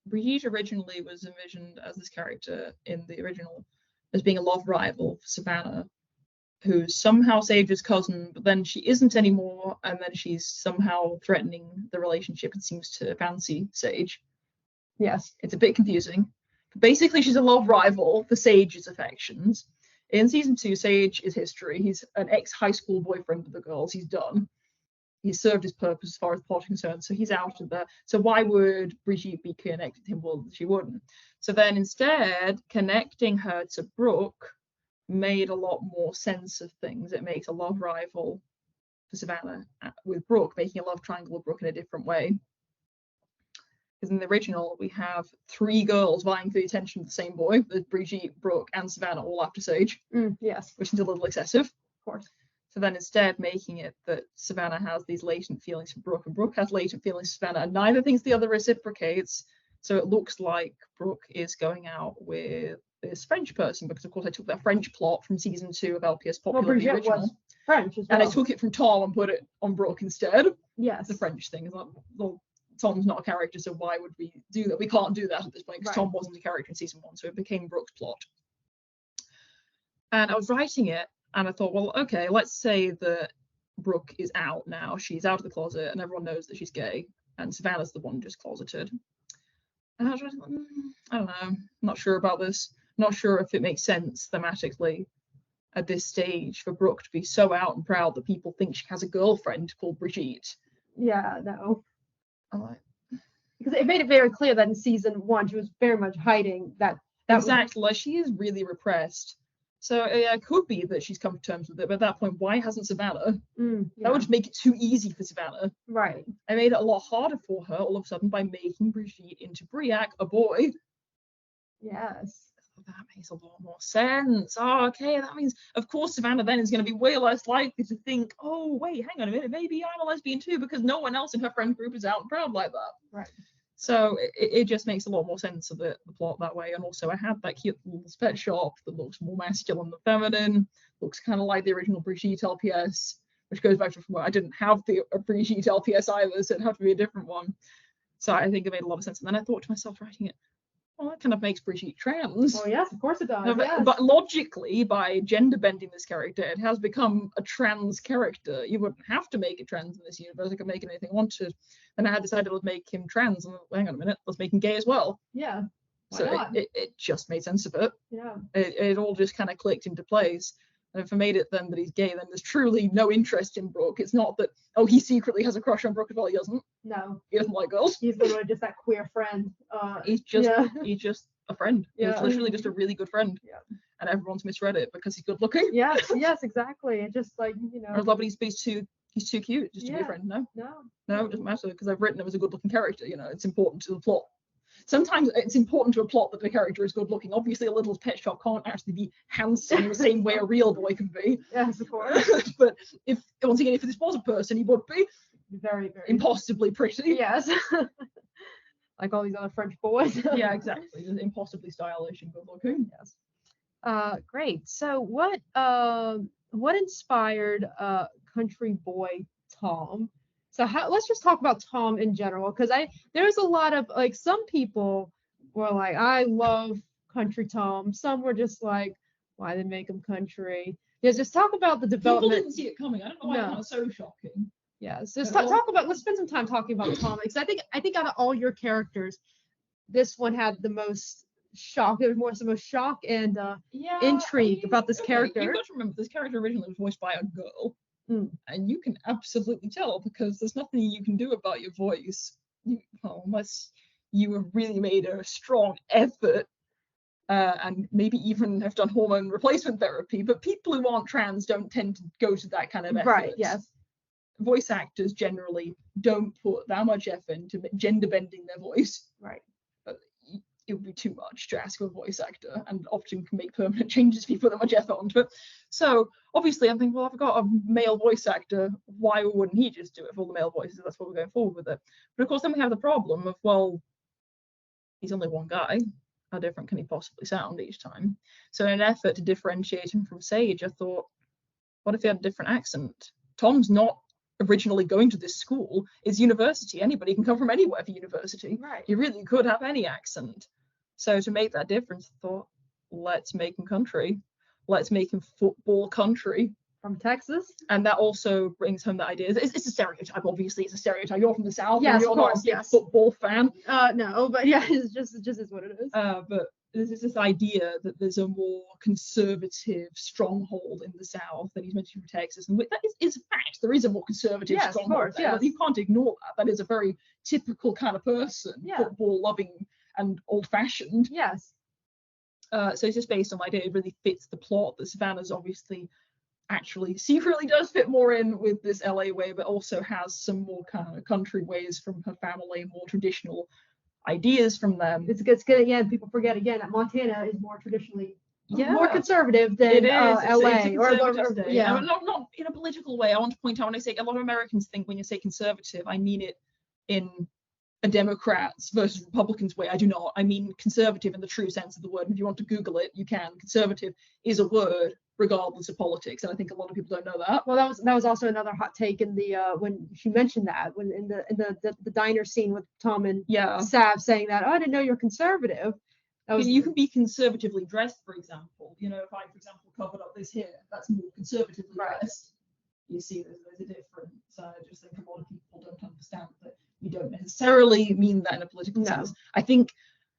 Brigitte originally was envisioned as this character in the original as being a love rival for Savannah, who's somehow Sage's cousin, but then she isn't anymore, and then she's somehow threatening the relationship and seems to fancy Sage. Yes. It's a bit confusing. But basically, she's a love rival for Sage's affections. In season 2, Sage is history. He's an ex-high school boyfriend of the girls. He's done. He's served his purpose as far as the plot is concerned, so he's out of there. So why would Brigitte be connected to him? Well, she wouldn't. So then instead, connecting her to Brooke made a lot more sense of things. It makes a love rival for Savannah with Brooke, making a love triangle with Brooke in a different way. Because in the original, we have 3 girls vying for the attention of the same boy. There's Brigitte, Brooke, and Savannah all after Sage. Yes. Which is a little excessive. Of course. So then instead making it that Savannah has these latent feelings for Brooke and Brooke has latent feelings for Savannah, and neither thinks the other reciprocates. So it looks like Brooke is going out with this French person, because of course I took that French plot from season 2 of LPS Popular, well, the original. Was French as well. And I took it from Tom and put it on Brooke instead. Yes. The French thing is like, well, Tom's not a character, so why would we do that? We can't do that at this point because Tom wasn't a character in season 1, so it became Brooke's plot. And I was writing it, and I thought, well, okay, let's say that Brooke is out now. She's out of the closet, and everyone knows that she's gay, and Savannah's the one just closeted. And I was like, I don't know, I'm not sure about this. Not sure if it makes sense thematically at this stage for Brooke to be so out and proud that people think she has a girlfriend called Brigitte. Yeah, no. I'm like, because it made it very clear that in season 1 she was very much hiding that. Exactly, like she is really repressed. So it could be that she's come to terms with it, but at that point, why hasn't Savannah? That would just make it too easy for Savannah. Right. I made it a lot harder for her all of a sudden by making Brigitte into Briac, a boy. Yes. That makes a lot more sense. Oh, okay, that means, of course, Savannah then is going to be way less likely to think, oh, wait, hang on a minute, maybe I'm a lesbian too, because no one else in her friend group is out and proud like that. Right. So it just makes a lot more sense of the plot that way. And also I had that cute little pet shop that looks more masculine than feminine, looks kind of like the original Brigitte LPS, which goes back to, well, I didn't have the Brigitte LPS either, so it'd have to be a different one. So I think it made a lot of sense. And then I thought to myself, writing it, well, that kind of makes Brigitte trans. Well, yes, of course it does. But logically, by gender bending this character, it has become a trans character. You wouldn't have to make it trans in this universe. I could make anything I wanted. And I had decided let's make him trans. And hang on a minute, let's make him gay as well. Yeah. Why So not? it just made sense of it. Yeah. It all just kind of clicked into place. And if I made it then that he's gay, then there's truly no interest in Brooke. It's not that, oh, he secretly has a crush on Brooke as well. He doesn't. No. He doesn't like girls. He's literally just that queer friend. He's just a friend. Yeah. He's literally just a really good friend. Yeah. And everyone's misread it because he's good looking. Yes, exactly. It just like, I love it. He's too cute just to be a friend. No, it doesn't matter because I've written him as a good looking character. It's important to the plot. Sometimes it's important to a plot that the character is good looking. Obviously, a little pet shop can't actually be handsome the same way a real boy can be. Yes, of course. But once again, if this was a person, he would be very, very impossibly pretty. Yes. Like all these other French boys. Yeah, exactly. Just impossibly stylish and good looking. Yes. Great. So what inspired Country Boy Tom? So let's just talk about Tom in general, because there's a lot of like, some people were like, I love Country Tom. Some were just like, why they make him country? Yeah, just talk about the development. People didn't see it coming. I don't know why it was so shocking. Yes, just talk about. Let's spend some time talking about Tom, because I think out of all your characters, this one had the most shock. There was the most shock and intrigue about this character. You've got to remember, this character originally was voiced by a girl. And you can absolutely tell because there's nothing you can do about your voice, unless you have really made a strong effort and maybe even have done hormone replacement therapy. But people who aren't trans don't tend to go to that kind of effort. Right, yes. Voice actors generally don't put that much effort into gender bending their voice. Right. It would be too much to ask of a voice actor, and often can make permanent changes if you put that much effort onto it. So obviously I'm thinking, well, if I've got a male voice actor, why wouldn't he just do it for all the male voices? That's what we're going forward with it. But of course then we have the problem of, well, he's only one guy. How different can he possibly sound each time? So in an effort to differentiate him from Sage, I thought, what if he had a different accent? Tom's not originally going to this school. It's university. Anybody can come from anywhere for university. Right. You really could have any accent. So to make that difference, I thought, let's make him country. Let's make him football country. From Texas. And that also brings home the idea. It's a stereotype, obviously. It's a stereotype. You're from the South. Yes, and you're of course, not a yes. football fan. No, but yeah, it just is what it is. But there's this idea that there's a more conservative stronghold in the South, and he's mentioned from Texas, and that is a fact. There is a more conservative stronghold. Of course, there. yes. You can't ignore that. That is a very typical kind of person, football loving and old fashioned. Yes. So it's just based on the idea. It really fits the plot. The Savannah's obviously actually secretly does fit more in with this LA way, but also has some more kind of country ways from her family, more traditional ideas from them. It's good again. People forget again that Montana is more traditionally more conservative than it is. LA. It's not in a political way. I want to point out, when I say, a lot of Americans think when you say conservative, I mean it in a Democrats versus Republicans way. I do not. I mean conservative in the true sense of the word. And if you want to Google it, you can. Conservative is a word regardless of politics, and I think a lot of people don't know that. Well, that was also another hot take in the when she mentioned that, when in the diner scene with Tom and Sav saying that, oh, I didn't know you're conservative. You can be conservatively dressed, for example. If I, for example, covered up this hair, that's more conservatively dressed. You see, there's a difference. I just think a lot of people don't understand that you don't necessarily mean that in a political sense. I think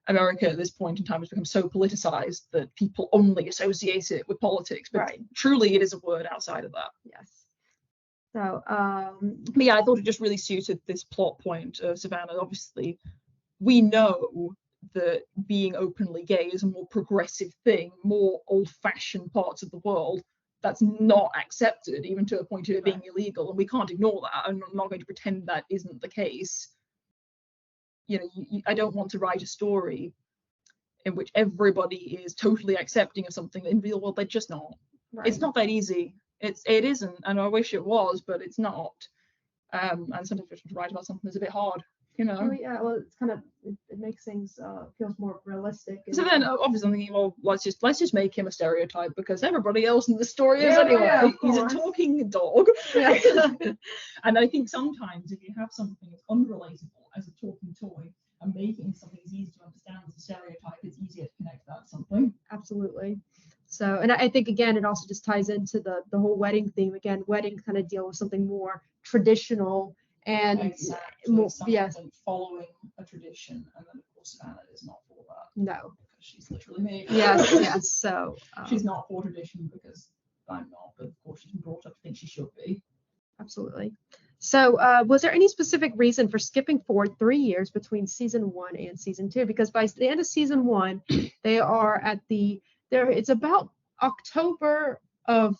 America at this point in time has become so politicized that people only associate it with politics, but truly it is a word outside of that. Yes. So, but yeah, I thought it just really suited this plot point of Savannah. Obviously, we know that being openly gay is a more progressive thing, more old-fashioned parts of the world. That's not accepted, even to a point of it being illegal, and we can't ignore that. I'm not going to pretend that isn't the case. I don't want to write a story in which everybody is totally accepting of something that in real world they're just not. Right. It's not that easy. It isn't, and I wish it was, but it's not. And sometimes to write about something is a bit hard. you know. Oh yeah, well, it's kind of it makes things feels more realistic. So and- then, obviously, I'm thinking, well, let's just make him a stereotype because everybody else in the story is Yeah, anyway. yeah, of He's a course. talking dog. Yeah. And I think sometimes if you have something that's unrelatable as a talking toy and making something as easy to understand as a stereotype, it's easier to connect that to something. Absolutely. So, and I think again, it also just ties into the whole wedding theme. Again, weddings kind of deal with something more traditional and Exactly. more, Something yes, following a tradition, and then of course Savannah is not for that no, because she's literally me. yes, yes. So She's not for tradition because I'm not, but of course she's been brought up to think she should be. absolutely. So, was there any specific reason for skipping forward 3 years between season 1 and season 2? Because by the end of season 1, they are at it's about October of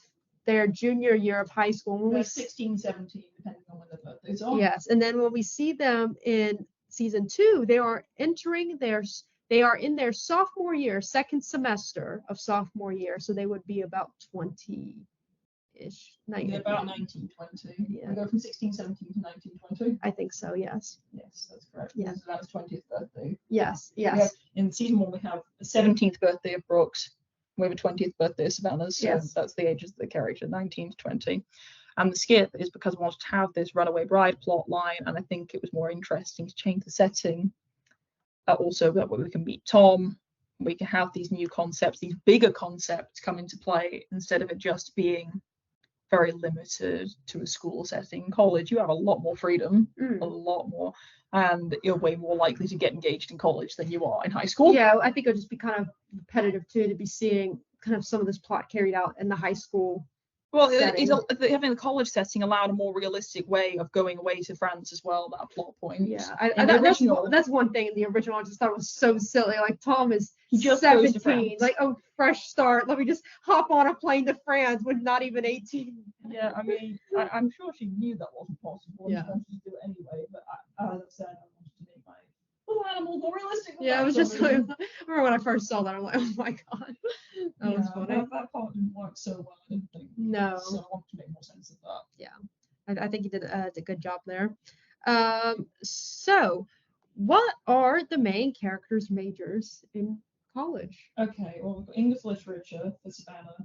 their junior year of high school. When They're we 16, 17, depending on when their birthdays are. Yes, and then when we see them in season 2, they are in their sophomore year, second semester of sophomore year, so they would be about 20-ish, They're about 19, 20. Yeah. We go from 16, 17 to 19, 20. I think so. Yes, Yes, that's correct. Yeah. This is Savannah's 20th birthday. yes, We have, yes, in season 1, we have The 17th birthday of Brooks. We have a 20th birthday of Savannah's. So Yes. that's the ages of the character, 19 to 20. And the skip is because we wanted to have this runaway bride plot line, and I think it was more interesting to change the setting. Also, that way we can meet Tom, we can have these new concepts, these bigger concepts come into play instead of it just being very limited to a school setting. College, you have a lot more freedom, a lot more, and you're way more likely to get engaged in college than you are in high school. yeah. I think it'll just be kind of repetitive too to be seeing kind of some of this plot carried out in the high school. Well, setting. having the college setting allowed a more realistic way of going away to France as well. That plot point. Yeah, In the original, that's one thing in the original I just thought was so silly. Like Tom is He just goes to 17, France. like oh fresh start. Let me just hop on a plane to France when not even 18. yeah, I mean, I'm sure she knew that wasn't possible. Yeah. She wanted to do it anyway, but as I've said, I wanted to make my little animals more realistic. Yeah, it was just like, I remember when I first saw that, I'm like, oh my god, that was funny. That part didn't work so well, I didn't think. No, So I wanted to make more sense of that. I think you did a good job there. So what are the main characters' majors in college? Okay, well, we've got English literature for Savannah.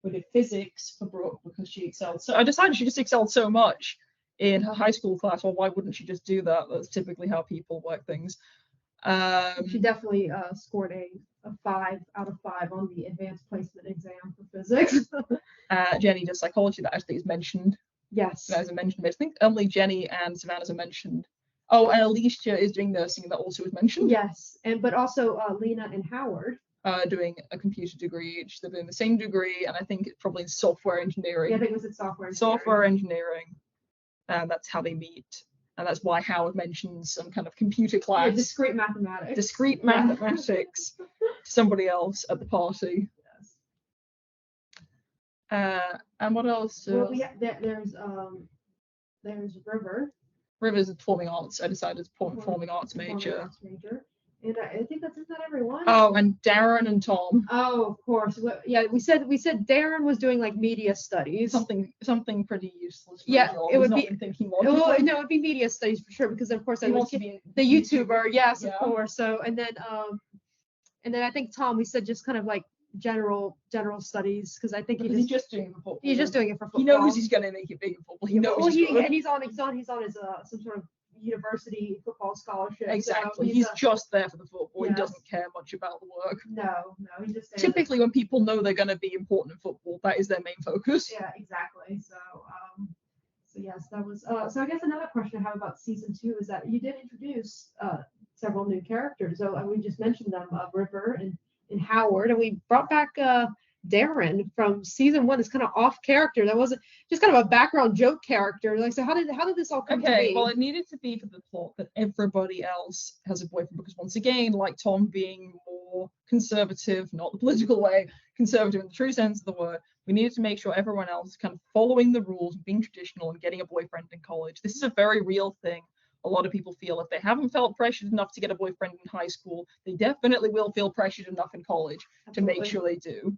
We did physics for Brooke because she excelled. So I decided she just excelled so much in her high school class. Well, why wouldn't she just do that? That's typically how people work things. She definitely scored a 5 out of 5 on the advanced placement exam for physics. Jenny does psychology. That actually is mentioned. Yes. That is mentioned. But I think only Jenny and Savannah's are mentioned. Oh, and Alicia is doing nursing. That also is mentioned. Yes, but also Lena and Howard. Doing a computer degree. They're doing the same degree, and I think it's probably in software engineering. Yeah, I think it was in software. Software engineering. And that's how they meet. And that's why Howard mentions some kind of computer class. Yeah, discrete mathematics. Discrete mathematics to somebody else at the party. Yes. And what else? Well, there's River. River's a performing arts. I decided performing arts Performing major. arts major. And I think that's not everyone. Oh, and Darren and Tom. Oh, of course. Yeah, we said Darren was doing like media studies. Something pretty useless. For Yeah, a job. it would He's be. not thinking No, it would be media studies for sure because of course he wants to be the YouTuber. Yes, Yeah. of course. So and then I think Tom, we said just kind of like general studies because I think he's just doing it for football. he's just doing it for football. He knows he's going to make it big in football. He knows Well, he's good. and he's on his some sort of university football scholarship. Exactly. So he's just there for the football. He Yes. doesn't care much about the work. No, he's just there. Typically, when people know they're going to be important in football, that is their main focus. Yeah, exactly. So yes, that was. So I guess another question I have about season 2 is that you did introduce several new characters. So we just mentioned them, River and Howard, and we brought back Darren from season 1. This kind of off character that wasn't just kind of a background joke character. Like, so how did this all come to Okay, be? well, it needed to be for the plot that everybody else has a boyfriend because once again, like Tom being more conservative, not the political way, conservative in the true sense of the word, we needed to make sure everyone else is kind of following the rules, being traditional and getting a boyfriend in college. This is a very real thing. A lot of people feel if they haven't felt pressured enough to get a boyfriend in high school, they definitely will feel pressured enough in college to make sure they do.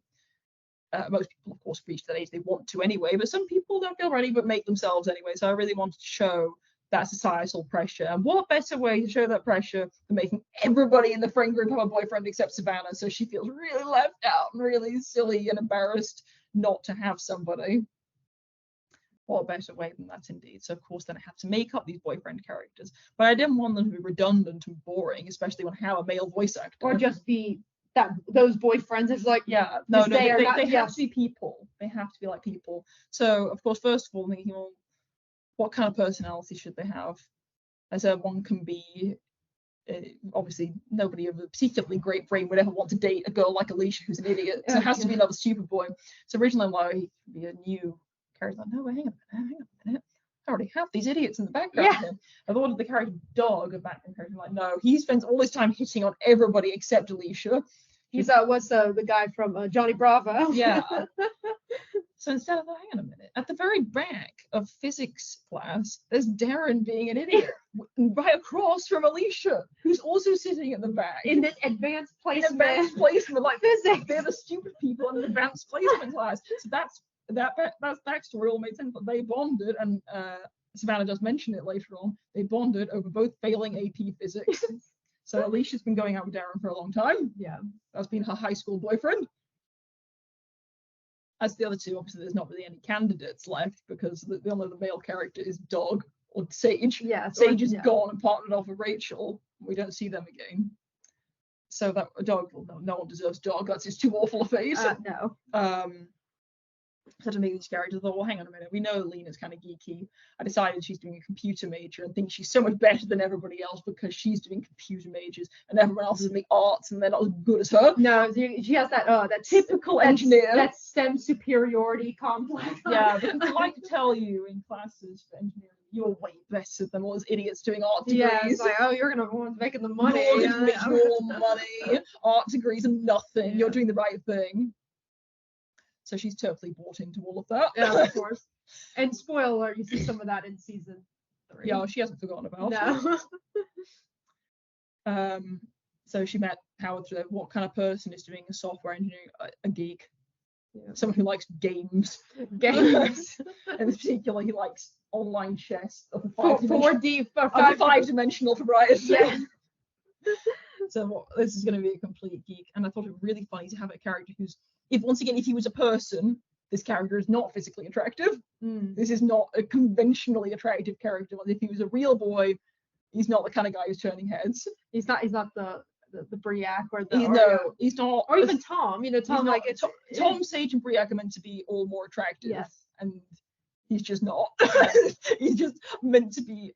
Most people, of course, reach that age they want to anyway, but some people don't feel ready but make themselves anyway. So I really wanted to show that societal pressure. And what better way to show that pressure than making everybody in the friend group have a boyfriend except Savannah, so she feels really left out and really silly and embarrassed not to have somebody. What a better way than that, indeed. So of course then I have to make up these boyfriend characters, but I didn't want them to be redundant and boring, especially when I have a male voice actor. Or just be that those boyfriends. It's like, Yeah, no, they are not- they have yes. to be people. They have to be like people. So of course, first of all, thinking, well, what kind of personality should they have? As one can be, obviously nobody of a particularly great brain would ever want to date a girl like Alicia who's an idiot. So it has to be another stupid boy. So originally, why he could be a new character. Like, no, hang on a minute. I already have these idiots in the background. Yeah. Here. I thought of the character Dog, a background character. Like, no, he spends all his time hitting on everybody except Alicia. he's what's the guy from Johnny Bravo? Yeah. So instead of, hang on a minute, at the very back of physics class, there's Darren being an idiot right across from Alicia, who's also sitting at the back. In this advanced placement. Advanced placement, like Physics. they're the stupid people in the advanced placement class. So that's backstory all made sense. But they bonded, and Savannah does mention it later on. They bonded over both failing AP physics. So Alicia's been going out with Darren for a long time. Yeah. That's been her high school boyfriend. As the other two, obviously, there's not really any candidates left because the only other male character is Dog or Sage. Yeah. Sage is gone and partnered off with Rachel. We don't see them again. So that Dog, well, no one deserves Dog. That's just too awful a face. No. So to make these characters, I thought, well, hang on a minute. We know Lena's kind of geeky. I decided she's doing a computer major and think she's so much better than everybody else because she's doing computer majors and everyone else is doing arts and they're not as good as her. No, she has that Typical engineer. That STEM superiority complex. Yeah, because I like to tell you in classes for engineering, you're way better than all those idiots doing art degrees. Yeah, it's like, oh, you're gonna be making the money. You're gonna make more money. Art degrees are nothing. Yeah. You're doing the right thing. So she's totally bought into all of that. Yeah, of course. And spoiler alert, you see some of that in season 3. Yeah, she hasn't forgotten about No. So she met Howard through what kind of person is doing a software engineering, a geek. Yeah. Someone who likes games. Games. And in particular, he likes online chess of the 4D, five-dimensional variety. Yeah. So this is going to be a complete geek, and I thought it was really funny to have a character who's, if he was a person, this character is not physically attractive. This is not a conventionally attractive character. If he was a real boy, he's not the kind of guy who's turning heads. He's not the Briac or the he's not. or even Tom. Tom not, like it's Tom, Sage, and Briac are meant to be all more attractive. Yes. And he's just not. He's just meant to be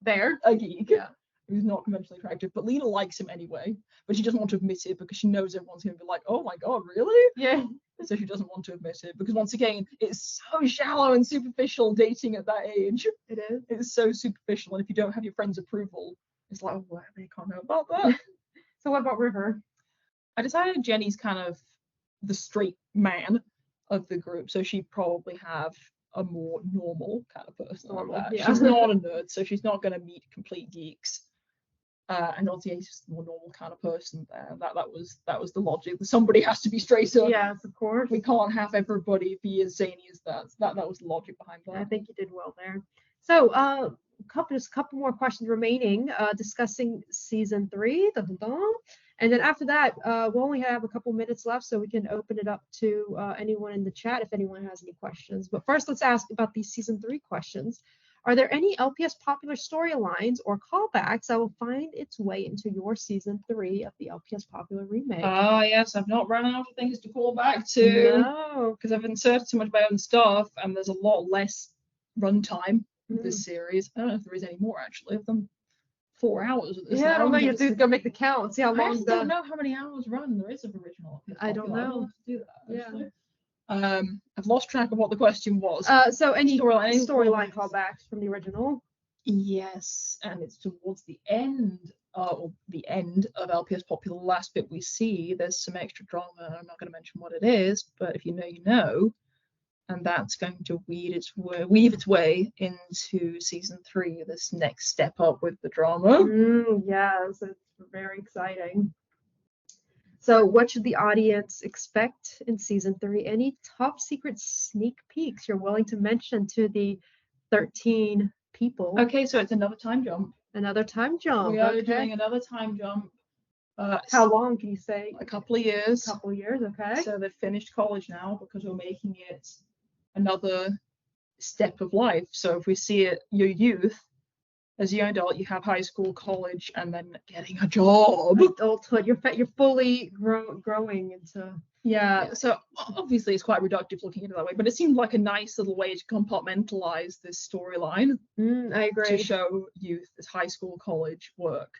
there. A geek. Yeah. Who's not conventionally attractive, but Lena likes him anyway, but she doesn't want to admit it because she knows everyone's going to be like, oh my god, really? Yeah. So she doesn't want to admit it because once again, it's so shallow and superficial dating at that age. It is. It's so superficial, and if you don't have your friend's approval, it's like, oh, well, they can't know about that. So what about River? I decided Jenny's kind of the straight man of the group, so she'd probably have a more normal kind of person. Yeah. She's not a nerd, so she's not going to meet complete geeks. And obviously he's just a more normal kind of person there. That was the logic. Somebody has to be straighter. Yes, of course. We can't have everybody be as zany as that. That was the logic behind that. I think you did well there. So there's a couple more questions remaining, discussing season 3. And then after that, we'll only have a couple minutes left, so we can open it up to anyone in the chat if anyone has any questions. But first, let's ask about these season 3 questions. Are there any LPS popular storylines or callbacks that will find its way into your season 3 of the LPS popular remake? Yes, I've not run out of things to call back to. No, because I've inserted so much of my own stuff, and there's a lot less runtime with this series. I don't know if there is any more actually. I've done 4 hours of this. Yeah, I don't know. You have to go make the count. See how long. I don't know how many hours run there is of original. I don't know. I'll have to do that. Yeah. Actually. I've lost track of what the question was. So any Storyline callbacks from the original? Yes, and it's towards the end, or the end of LPS Popular. The last bit we see, there's some extra drama. I'm not going to mention what it is, but if you know, you know. And that's going to weave its way into season 3. This next step up with the drama. Yes, it's very exciting. So what should the audience expect in season 3? Any top secret sneak peeks you're willing to mention to the 13 people. Okay, so it's another time jump. Another time jump. We are Okay. doing another time jump. How long can you say? A couple of years. A couple of years, okay. So they've finished college now because we're making it another step of life. So if we see it, your youth, as a young adult, you have high school, college, and then getting a job. Adulthood. You're fully growing into. Yeah, so obviously it's quite reductive looking at it that way, but it seemed like a nice little way to compartmentalize this storyline. I agree. To show youth as high school, college work.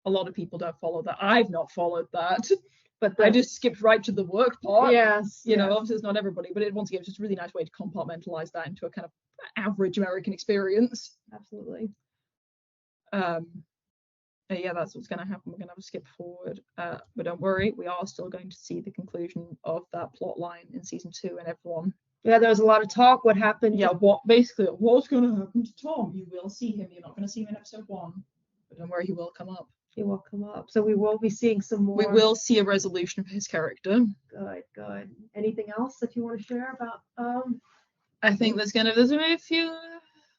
A lot of people don't follow that. I've not followed that, but I just skipped right to the work part. Yes. You know, obviously it's not everybody, but once again, it's just a really nice way to compartmentalize that into a kind of average American experience. Absolutely. Yeah, that's what's going to happen. We're going to have a skip forward, but don't worry, we are still going to see the conclusion of that plot line in season 2, and everyone. Yeah, there was a lot of talk. What happened? Yeah, what's going to happen to Tom? You will see him. You're not going to see him in episode 1, but don't worry, he will come up. He will come up. So we will be seeing some more. We will see a resolution of his character. Good. Anything else that you want to share about? I think there's gonna be a few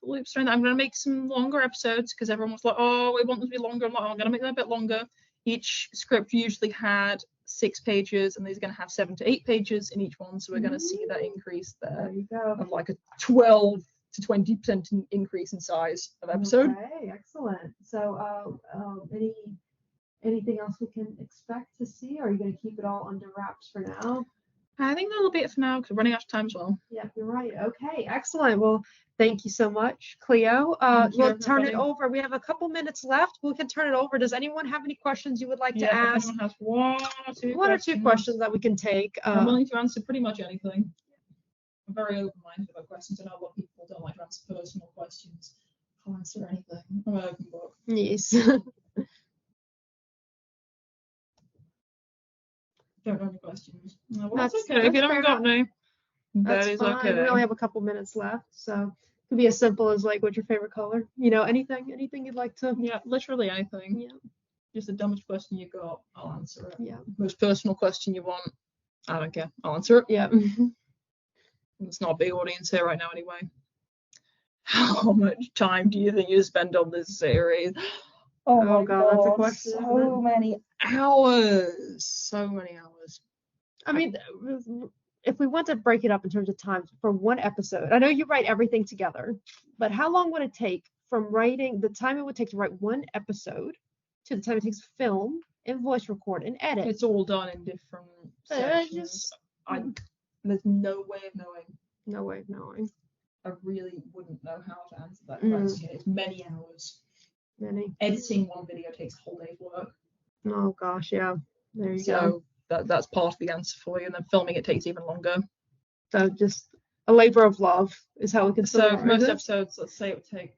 loops around. I'm gonna make some longer episodes because everyone was like, "Oh, we want them to be longer." I'm like, "Oh, I'm gonna make them a bit longer." Each script usually had 6 pages, and these are gonna have 7 to 8 pages in each one. So we're gonna see that increase there. There you go. Of like a 12 to 20% increase in size of episode. Okay, excellent. So, anything else we can expect to see? Or are you going to keep it all under wraps for now? I think that'll be it for now because we're running out of time as well. Yeah, you're right. Okay, excellent. Well, thank you so much, Cleo. We'll turn it over. We have a couple minutes left. We can turn it over. Does anyone have any questions you would like to ask? If anyone has one or two questions that we can take. I'm willing to answer pretty much anything. I'm very open-minded about questions. I know a lot of people don't like to answer personal questions. I'll answer anything. I'm an open book. Yes. Don't have any questions. No, well, That's okay. If you haven't got any, that's that is fine. okay. We only have a couple minutes left, so it could be as simple as like, what's your favorite color? You know, anything you'd like to. Yeah, literally anything. Yeah. Just the dumbest question you got, I'll answer it. Yeah. Most personal question you want, I don't care. I'll answer it. Yeah. It's not a big audience here right now anyway. How much time do you think you spend on this series? Oh my God, that's a question. So many hours. So many hours. I mean, if we want to break it up in terms of time for one episode, I know you write everything together, but how long would it take from writing, the time it would take to write one episode to the time it takes to film and voice record and edit? It's all done in different sections. There's no way of knowing. No way of knowing. I really wouldn't know how to answer that question. It's many hours. Many. Editing one video takes a whole day's work. Oh gosh, yeah. There you go. That's part of the answer for you, and then filming it takes even longer. So just a labor of love is how we can. So most episodes, let's say it would take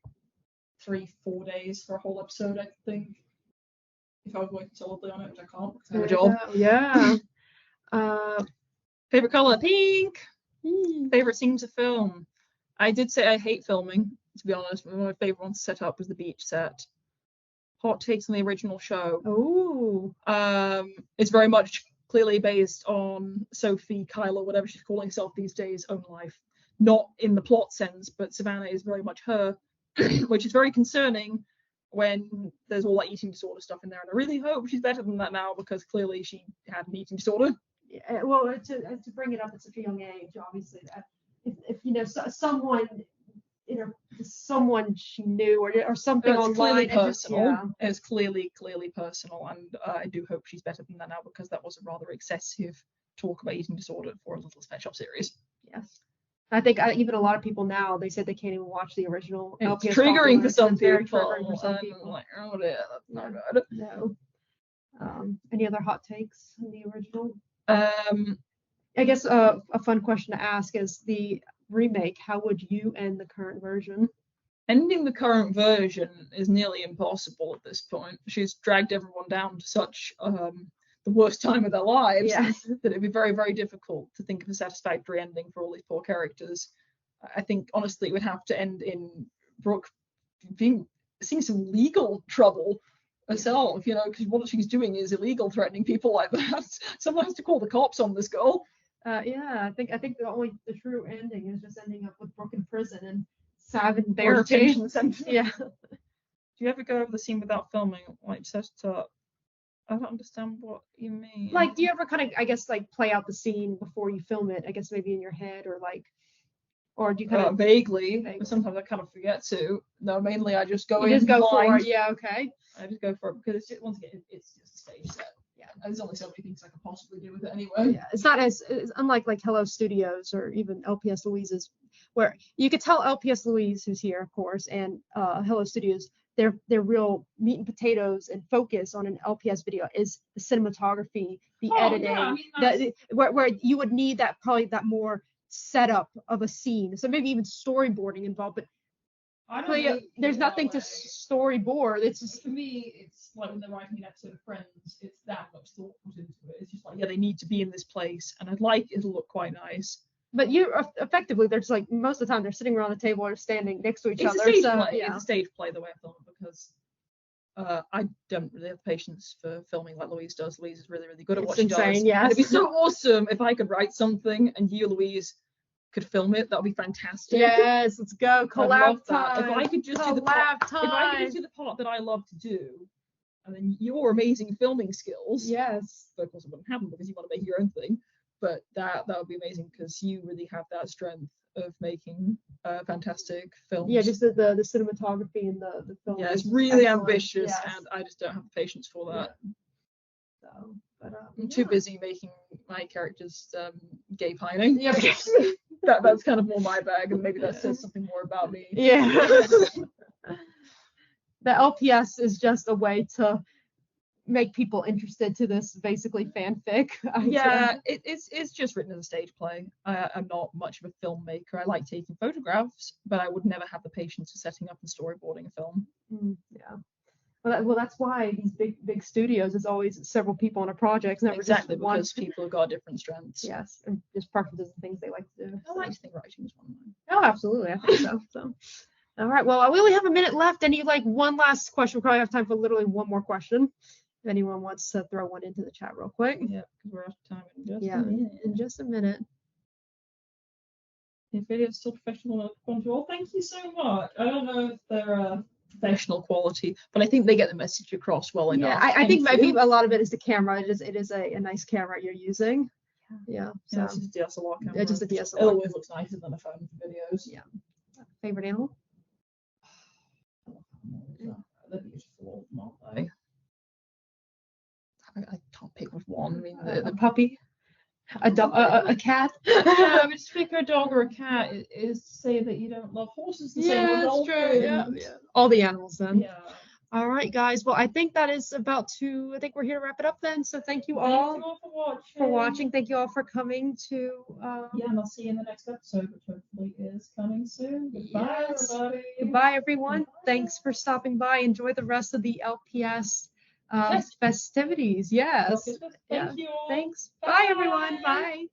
3-4 days for a whole episode, I think. If I was working solidly on it, which I can't because I have a job. Yeah. Favorite color, pink. Favorite scene to film. I did say I hate filming, to be honest. One of my favorite ones to set up was the beach set. Hot takes on the original show. Oh. It's very much clearly based on Sophie, Kyla, whatever she's calling herself these days, own life. Not in the plot sense, but Savannah is very much her, which is very concerning when there's all that eating disorder stuff in there. And I really hope she's better than that now because clearly she had an eating disorder. Yeah, well, to bring it up at such a young age, obviously, that if you know someone, someone she knew or something it's online. Clearly personal. It's clearly personal, and I do hope she's better than that now because that was a rather excessive talk about eating disorder for a Little Pet Shop series. Yes. I think even a lot of people now, they said they can't even watch the original. It's LPS triggering for some people. Very triggering for some people. Like, oh dear, that's not good. No. Any other hot takes in the original? I guess a fun question to ask is the remake. How would you end the current version? Ending the current version is nearly impossible at this point. She's dragged everyone down to such the worst time of their lives that it'd be very, very difficult to think of a satisfactory ending for all these poor characters. I think honestly it would have to end in Brooke seeing some legal trouble herself, because what she's doing is illegal, threatening people like that. Someone has to call the cops on this girl. I think the true ending is just ending up with Brooke in prison and Savin or therapy. detention centre. Yeah. Do you ever go over the scene without filming, like set it up? I don't understand what you mean. Like, do you ever kind of, I guess, like play out the scene before you film it? I guess maybe in your head, or like, or do you kind of vaguely, but sometimes I kind of forget to. No, mainly I just go you just in go for blind. it? Yeah, okay. I just go for it because it's just, once again, it's just a stage set. Yeah. And there's only so many things I could possibly do with it anyway. Yeah, it's not as it's unlike like Hello Studios or even LPS Louise's, where you could tell LPS Louise, who's here, of course, and Hello Studios, their real meat and potatoes and focus on an LPS video is the cinematography, the editing, Yeah, I mean, where you would need that probably that more setup of a scene. So maybe even storyboarding involved, but I don't clearly, really there's feel that nothing to way. storyboard. It's just For me, it's like when they're writing an episode of Friends, it's that much thought put into it. It's just like, Yeah, they need to be in this place, and I'd like it to look quite nice. but you effectively they're just like most of the time they're sitting around the table or standing next to each It's a other. stage So play. yeah. It's a stage play the way I film it because I don't really have patience for filming like Louise does. Louise is really, really good at It's what she insane, does. yes. And it'd be so awesome if I could write something and you, Louise, could film it. That would be fantastic. Yes, let's go. I'd Collab love that. time. If I could just do the Collab part, if I could time. just do the part that I love to do, and then your amazing filming skills. Yes. But of course, it wouldn't happen because you want to make your own thing. But that would be amazing because you really have that strength of making fantastic films. Yeah, just the cinematography and the film. Yeah, it's is really excellent. ambitious, Yes. and I just don't have the patience for that. So, but I'm too busy making my characters gay pining. Yeah. That's kind of more my bag, and maybe that says something more about me. Yeah. The LPS is just a way to make people interested to this basically fanfic. Yeah, it's just written as a stage play. I'm not much of a filmmaker. I like taking photographs, but I would never have the patience for setting up and storyboarding a film. Yeah. Well, that's why these big studios is always several people on a project. It's never Exactly, just one. because people have got different strengths. Yes, and just preferences and things they like to do. I like to think writing is one of mine. Oh, absolutely. I think so. So, all right. Well, we only have a minute left. Any like one last question? We probably have time for literally one more question. If anyone wants to throw one into the chat real quick. Yeah, because we're out of time in just Yeah, a minute. in just a minute. The video is still professional quality. Well, thank you so much. I don't know if they're professional quality, but I think they get the message across well enough. Yeah, I think Thank maybe you. a lot of it is the camera. It is a nice camera you're using. Yeah. So Yeah, it's just a DSLR camera. it's just a It DSLR. always looks nicer than a phone for videos. Yeah. Favorite animal? They're beautiful, aren't they? I can't pick with one. I mean, the puppy. A dog, a cat. Yeah, but just pick a dog or a cat is to say that you don't love horses the same Yeah, as that's true. Yeah, dolphins. yeah. All the animals then. Yeah. All right, guys. Well, I think that is about to. I think we're here to wrap it up then. So thank you all Thank you all for watching. Thank you all for coming to. Yeah, and I'll see you in the next episode, which hopefully is coming soon. Goodbye, Yes. everybody. Goodbye, everyone. Thanks for stopping by. Enjoy the rest of the LPS festivities. Yes. Thank Yeah. you all. Thanks. Bye, everyone. Bye.